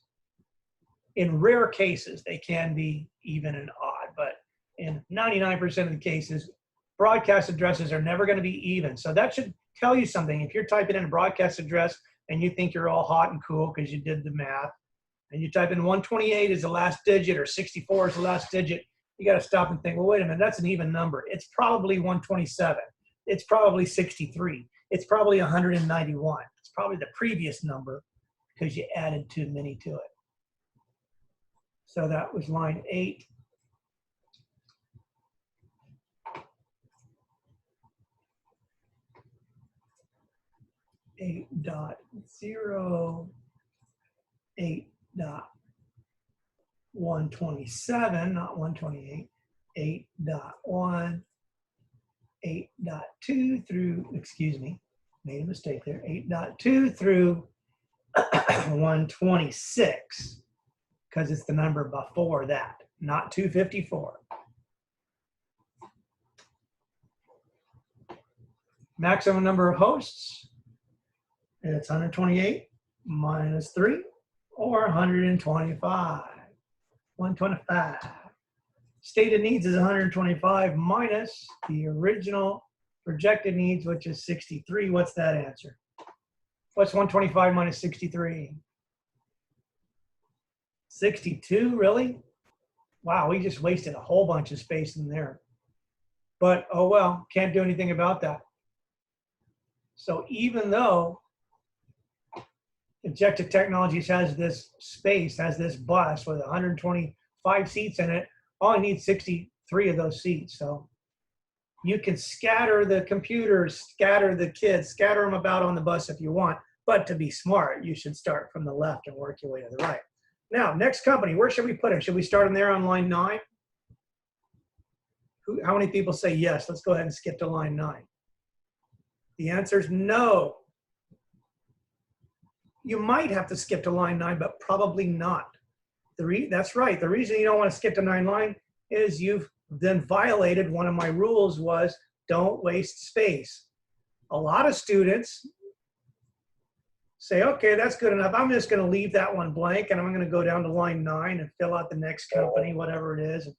In rare cases, they can be even and odd, but in 99% of the cases, broadcast addresses are never going to be even. So that should tell you something. If you're typing in a broadcast address and you think you're all hot and cool because you did the math, and you type in 128 as the last digit or 64 as the last digit, you got to stop and think, well, wait a minute, that's an even number. It's probably 127. It's probably 63. It's probably 191. It's probably the previous number because you added too many to it. So that was line 8. Eight dot 0, 8.127, not 128, 8.1, 8.2 through, excuse me, made a mistake there, 8.2 through 126, because it's the number before that, not 254. Maximum number of hosts, it's 128 minus 3, or 125. 125. Stated needs is 125 minus the original projected needs, which is 63. What's that answer? What's 125 minus 63? 62, really? Wow, we just wasted a whole bunch of space in there. But, oh well, can't do anything about that. So even though Objective Technologies has this space, has this bus with 125 seats in it, all I need 63 of those seats. So you can scatter the computers, scatter the kids, scatter them about on the bus if you want, but to be smart, you should start from the left and work your way to the right. Now, next company, where should we put them? Should we start them there on line 9? How many people say yes? Let's go ahead and skip to line 9. The answer is no. You might have to skip to line 9, but probably not. That's right. The reason you don't want to skip to line is you've then violated one of my rules was don't waste space. A lot of students say, okay, that's good enough. I'm just going to leave that one blank and I'm going to go down to line 9 and fill out the next company, whatever it is.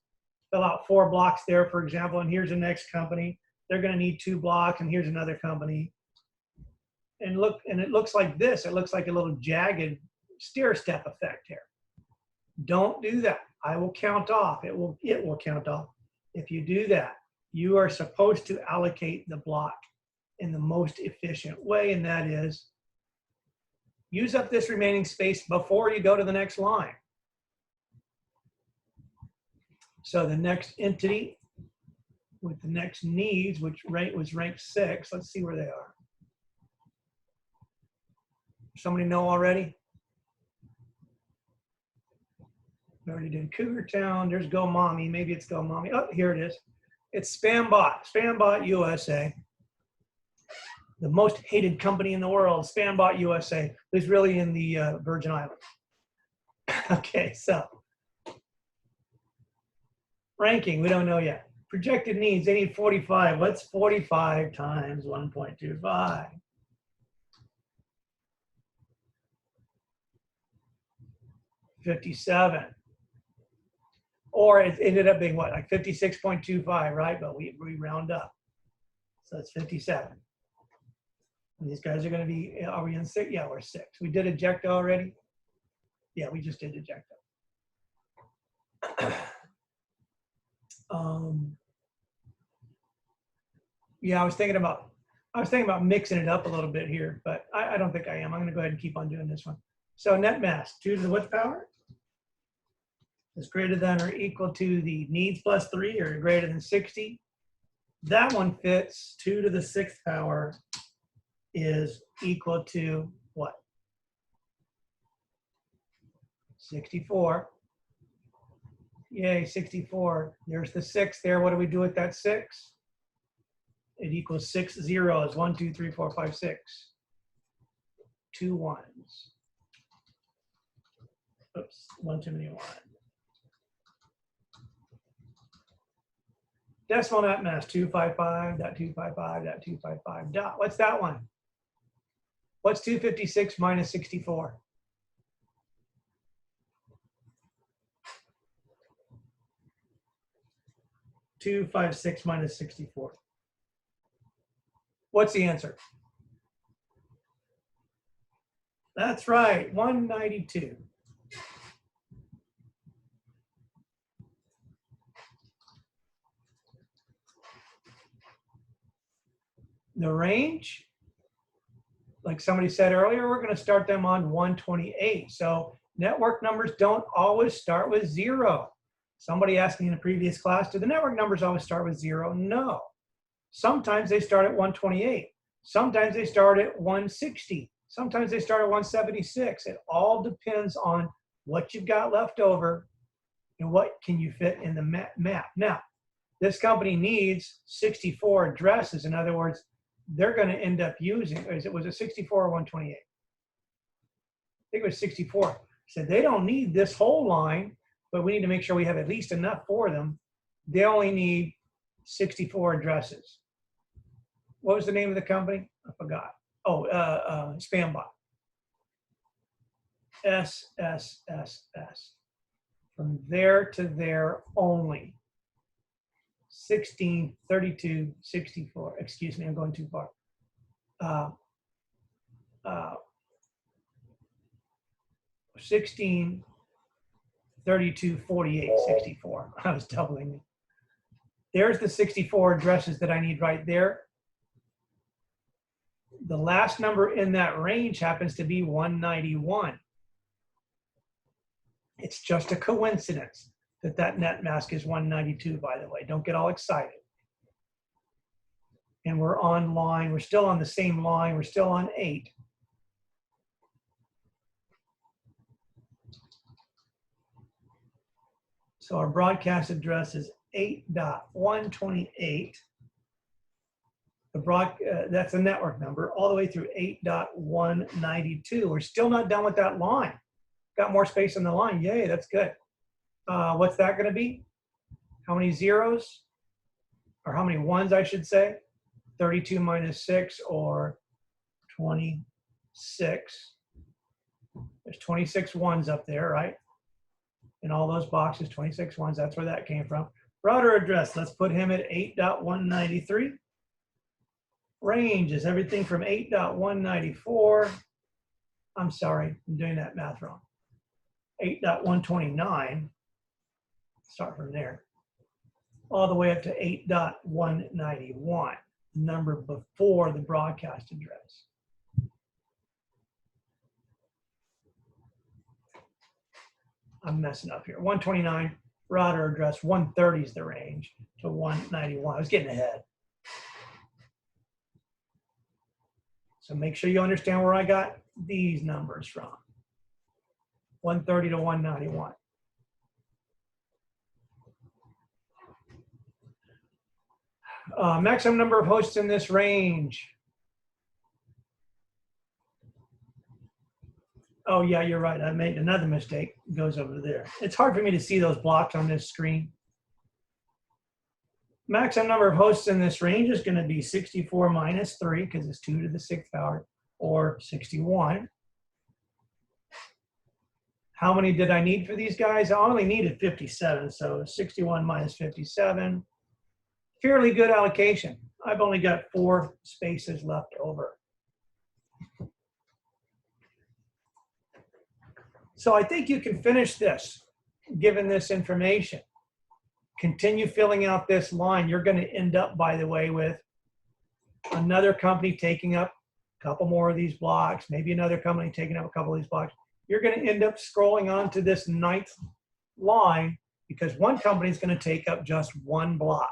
Fill out 4 blocks there, for example, and here's the next company. They're going to need 2 blocks and here's another company. And look, and it looks like this. It looks like a little jagged stair step effect here. Don't do that. I will count off. It will count off. If you do that, you are supposed to allocate the block in the most efficient way, and that is use up this remaining space before you go to the next line. So the next entity with the next needs, which was ranked 6, let's see where they are. Somebody know already? We already did Cougar Town. There's Go Mommy. Maybe it's Go Mommy. Oh, here it is. It's SpamBot. SpamBot USA. The most hated company in the world, SpamBot USA, who's really in the Virgin Islands. Okay, so ranking, we don't know yet. Projected needs, they need 45. What's 45 times 1.25? 57. Or it ended up being what, like 56.25, right? But we round up. So it's 57. And these guys are going to be, are we in 6? Yeah, we're 6. We did ejecta already? Yeah, we just did ejecta. Yeah, I was thinking about mixing it up a little bit here, but I don't think I am. I'm going to go ahead and keep on doing this one. So net mass, 2 to the what power? Is greater than or equal to the needs plus 3 or greater than 60. That one fits. 2 to the 6th power is equal to what? 64. Yay, 64. There's the 6 there. What do we do with that 6? It equals 6 zeros. 1, 2, 3, 4, 5, 6. 2 ones. Oops, one too many ones. Decimal net mass 255.255.255 dot. What's that one? What's 256 minus 64? (256) minus 64. What's the answer? That's right, 192. The range, like somebody said earlier, we're going to start them on 128. So network numbers don't always start with 0. Somebody asked me in a previous class, do the network numbers always start with 0? No. Sometimes they start at 128. Sometimes they start at 160. Sometimes they start at 176. It all depends on what you've got left over and what can you fit in the map. Now, this company needs 64 addresses. In other words, they're going to end up using, was it 64 or 128? I think it was 64. So they don't need this whole line, but we need to make sure we have at least enough for them. They only need 64 addresses. What was the name of the company? I forgot. Oh, Spambot. SSSS. From there to there only. 16, 32, 64. Excuse me, I'm going too far. 16, 32, 48, 64. I was doubling it. There's the 64 addresses that I need right there. The last number in that range happens to be 191. It's just a coincidence that that net mask is 192, by the way. Don't get all excited. And we're on line. We're still on the same line. We're still on 8. So our broadcast address is 8.128. That's a network number, all the way through 8.192. We're still not done with that line. Got more space on the line. Yay, that's good. What's that going to be? How many zeros? Or how many ones, I should say? 32 minus 6, or 26. There's 26 ones up there, right? In all those boxes, 26 ones. That's where that came from. Router address, let's put him at 8.193. Range is everything from 8.194. I'm sorry, I'm doing that math wrong. 8.129. Start from there. All the way up to 8.191, number before the broadcast address. I'm messing up here. 129, router address, 130 is the range to 191. I was getting ahead. So make sure you understand where I got these numbers from. 130 to 191. Maximum number of hosts in this range. Oh yeah, you're right. I made another mistake. It goes over there. It's hard for me to see those blocks on this screen. Maximum number of hosts in this range is going to be 64 minus 3, because it's 2 to the 6th power, or 61. How many did I need for these guys? I only needed 57, so 61 minus 57. Fairly good allocation. I've only got 4 spaces left over. So I think you can finish this, given this information. Continue filling out this line. You're going to end up, by the way, with another company taking up a couple more of these blocks, maybe another company taking up a couple of these blocks. You're going to end up scrolling on to this 9th line, because one company is going to take up just 1 block.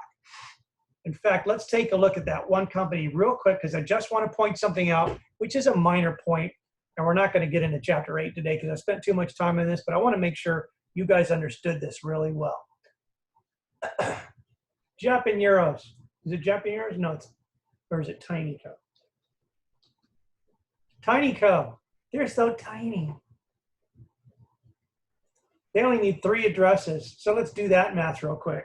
In fact, let's take a look at that one company real quick, because I just want to point something out, which is a minor point, and we're not going to get into chapter 8 today because I spent too much time on this, but I want to make sure you guys understood this really well. Japan euros. Is it Japan euros? No, or is it Tiny Co? Tiny Co. They're so tiny. They only need 3 addresses. So let's do that math real quick.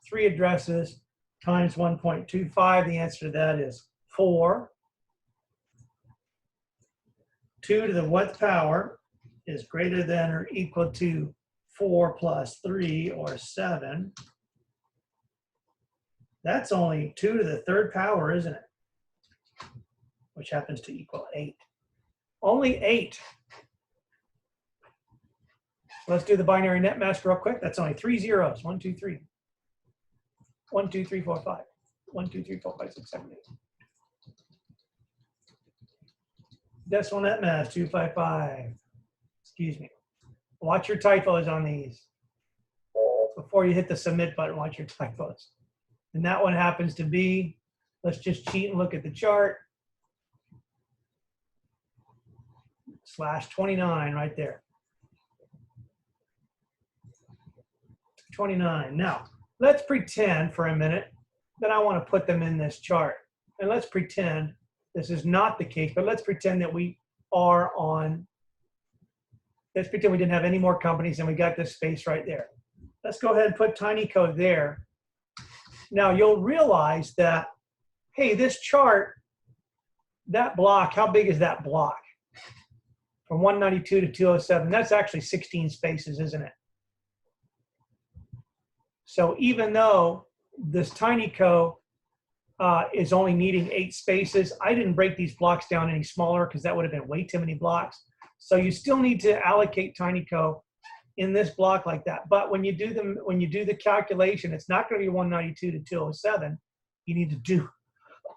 3 addresses times 1.25. The answer to that is 4. 2 to the what power is greater than or equal to 4 plus 3 or 7. That's only 2 to the 3rd power, isn't it? Which happens to equal 8. Only 8. Let's do the binary net mask real quick. That's only 3 zeros. 1, 2, 3. 1, 2, 3, 4, 5. 1, 2, 3, 4, 5, 6, 7, 8. Decimal net mask 255. Excuse me. Watch your typos on these. Before you hit the submit button, watch your typos. And that one happens to be, let's just cheat and look at the chart. /29 right there. 29. Now, let's pretend for a minute that I want to put them in this chart. And let's pretend this is not the case, but let's pretend that we are on, let's pretend we didn't have any more companies and we got this space right there. Let's go ahead and put Tiny Co there. Now you'll realize that, hey, this chart, that block, how big is that block? From 192 to 207, that's actually 16 spaces, isn't it? So even though this Tiny Co is only needing 8 spaces, I didn't break these blocks down any smaller because that would have been way too many blocks. So you still need to allocate Tiny Co in this block like that. But when you do the calculation, it's not going to be 192 to 207. You need to do,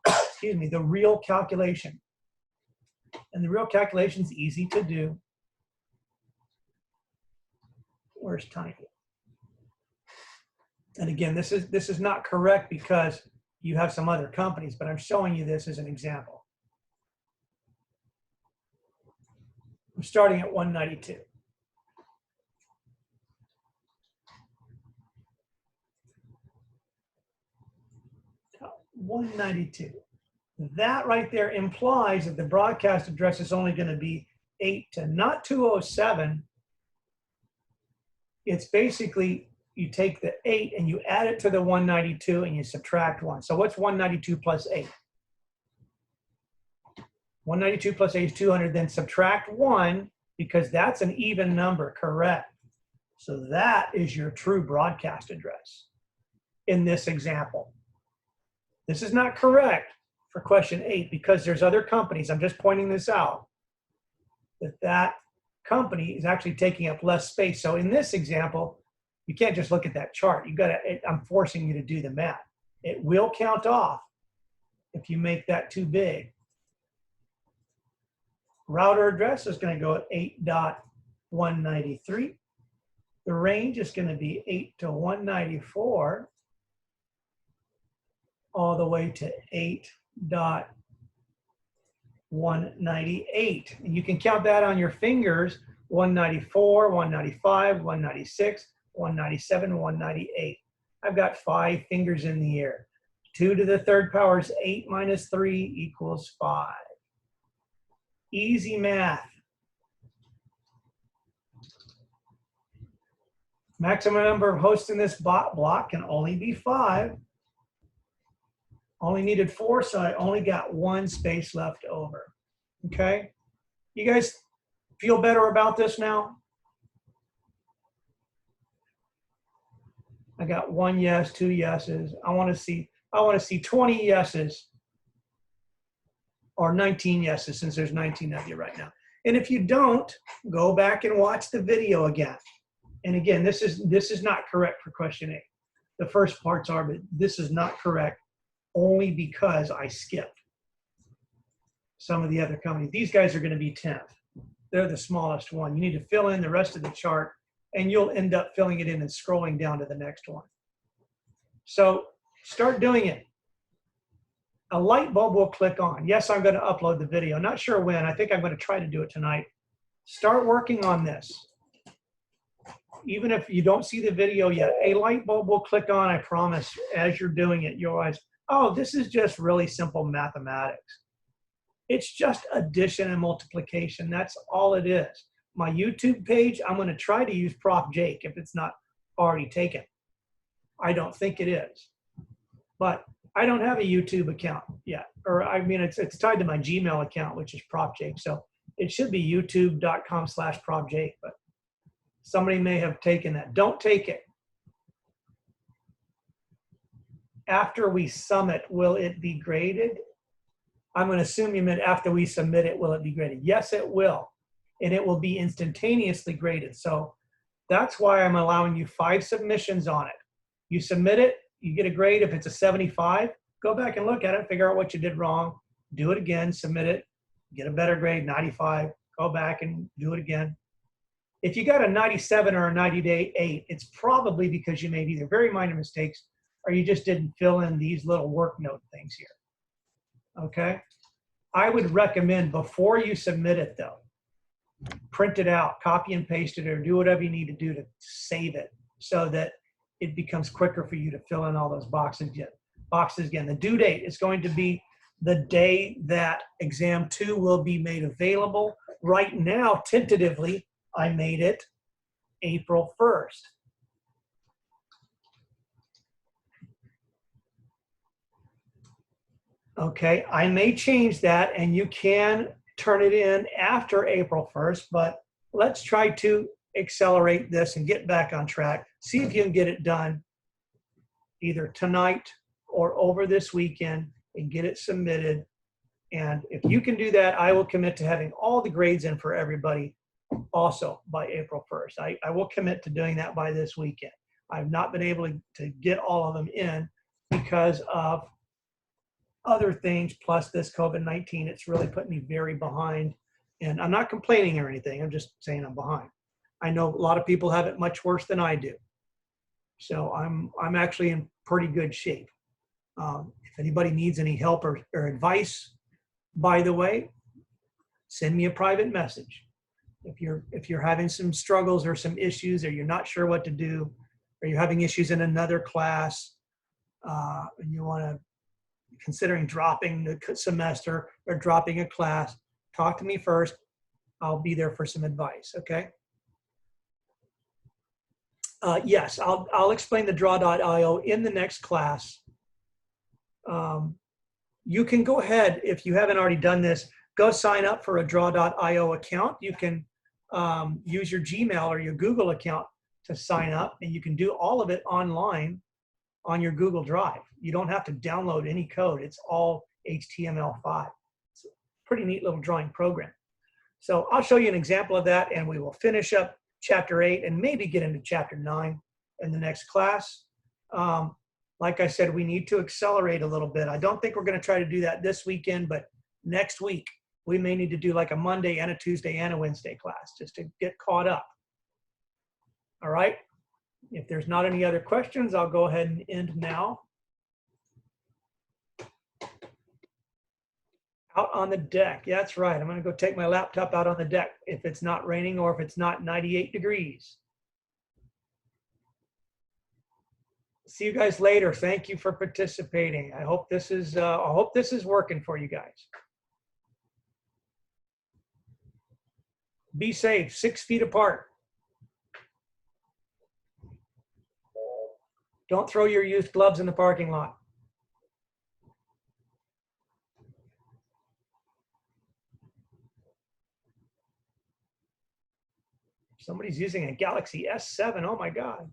excuse me, the real calculation. And the real calculation is easy to do. Where's Tiny? And again, this is not correct because you have some other companies, but I'm showing you this as an example. I'm starting at 192. Now, 192. That right there implies that the broadcast address is only going to be 8 to not 207. It's basically, you take the 8 and you add it to the 192 and you subtract 1. So what's 192 plus 8? 192 plus 8 is 200, then subtract 1 because that's an even number, correct? So that is your true broadcast address in this example. This is not correct for question 8 because there's other companies, I'm just pointing this out, that company is actually taking up less space. So in this example, you can't just look at that chart. I'm forcing you to do the math. It will count off if you make that too big. Router address is going to go at 8.193. The range is going to be 8 to 194 all the way to 8.198. And you can count that on your fingers, 194, 195, 196, 197, 198. I've got 5 fingers in the air. 2 to the 3rd power is 8 minus 3 equals 5. Easy math. Maximum number of hosts in this block can only be 5. Only needed 4, so I only got 1 space left over. Okay? You guys feel better about this now? I got 1 yes, 2 yeses. I want to see 20 yeses or 19 yeses since there's 19 of you right now. And if you don't, go back and watch the video again. And again, this is not correct for question 8. The first parts are, but this is not correct only because I skipped some of the other companies. These guys are going to be 10th. They're the smallest one. You need to fill in the rest of the chart and you'll end up filling it in and scrolling down to the next one. So start doing it. A light bulb will click on. Yes, I'm going to upload the video. Not sure when. I think I'm going to try to do it tonight. Start working on this. even if you don't see the video yet, a light bulb will click on, I promise, as you're doing it, you'll realize, oh, this is just really simple mathematics. It's just addition and multiplication. That's all it is. My YouTube page, I'm going to try to use Prof. Jake if it's not already taken. I don't think it is. But I don't have a YouTube account yet. Or I mean, it's tied to my Gmail account, which is Prof. Jake. So it should be youtube.com/Prof. Jake. But somebody may have taken that. Don't take it. After we submit, will it be graded? I'm going to assume you meant after we submit it, will it be graded? Yes, it will. And it will be instantaneously graded. So that's why I'm allowing you 5 submissions on it. You submit it, you get a grade. If it's a 75, go back and look at it, figure out what you did wrong, do it again, submit it, get a better grade, 95, go back and do it again. If you got a 97 or a 98, it's probably because you made either very minor mistakes or you just didn't fill in these little work note things here. Okay? I would recommend before you submit it though, print it out, copy and paste it, or do whatever you need to do to save it so that it becomes quicker for you to fill in all those boxes again. The due date is going to be the day that exam 2 will be made available. Right now, tentatively, I made it April 1st. Okay, I may change that and you can turn it in after April 1st, but let's try to accelerate this and get back on track. See if you can get it done either tonight or over this weekend and get it submitted. And if you can do that, I will commit to having all the grades in for everybody also by April 1st. I will commit to doing that by this weekend. I've not been able to get all of them in because of other things, plus this COVID-19. It's really put me very behind. And I'm not complaining or anything. I'm just saying I'm behind. I know a lot of people have it much worse than I do. So I'm actually in pretty good shape. If anybody needs any help or advice, by the way, send me a private message. If you're having some struggles or some issues, or you're not sure what to do, or you're having issues in another class, and you want to considering dropping the semester or dropping a class, talk to me first. I'll be there for some advice, okay? Yes, I'll explain the draw.io in the next class. You can go ahead, if you haven't already done this, go sign up for a draw.io account. You can use your Gmail or your Google account to sign up, and you can do all of it online on your Google Drive. You don't have to download any code. It's all HTML5. It's a pretty neat little drawing program. So I'll show you an example of that, and we will finish up chapter 8 and maybe get into chapter 9 in the next class. Like I said, we need to accelerate a little bit. I don't think we're going to try to do that this weekend, but next week we may need to do like a Monday and a Tuesday and a Wednesday class just to get caught up. All right? If there's not any other questions, I'll go ahead and end now. Out on the deck. Yeah, that's right. I'm going to go take my laptop out on the deck if it's not raining or if it's not 98 degrees. See you guys later. Thank you for participating. I hope this is working for you guys. Be safe. 6 feet apart. Don't throw your used gloves in the parking lot. Somebody's using a Galaxy S7. Oh my God.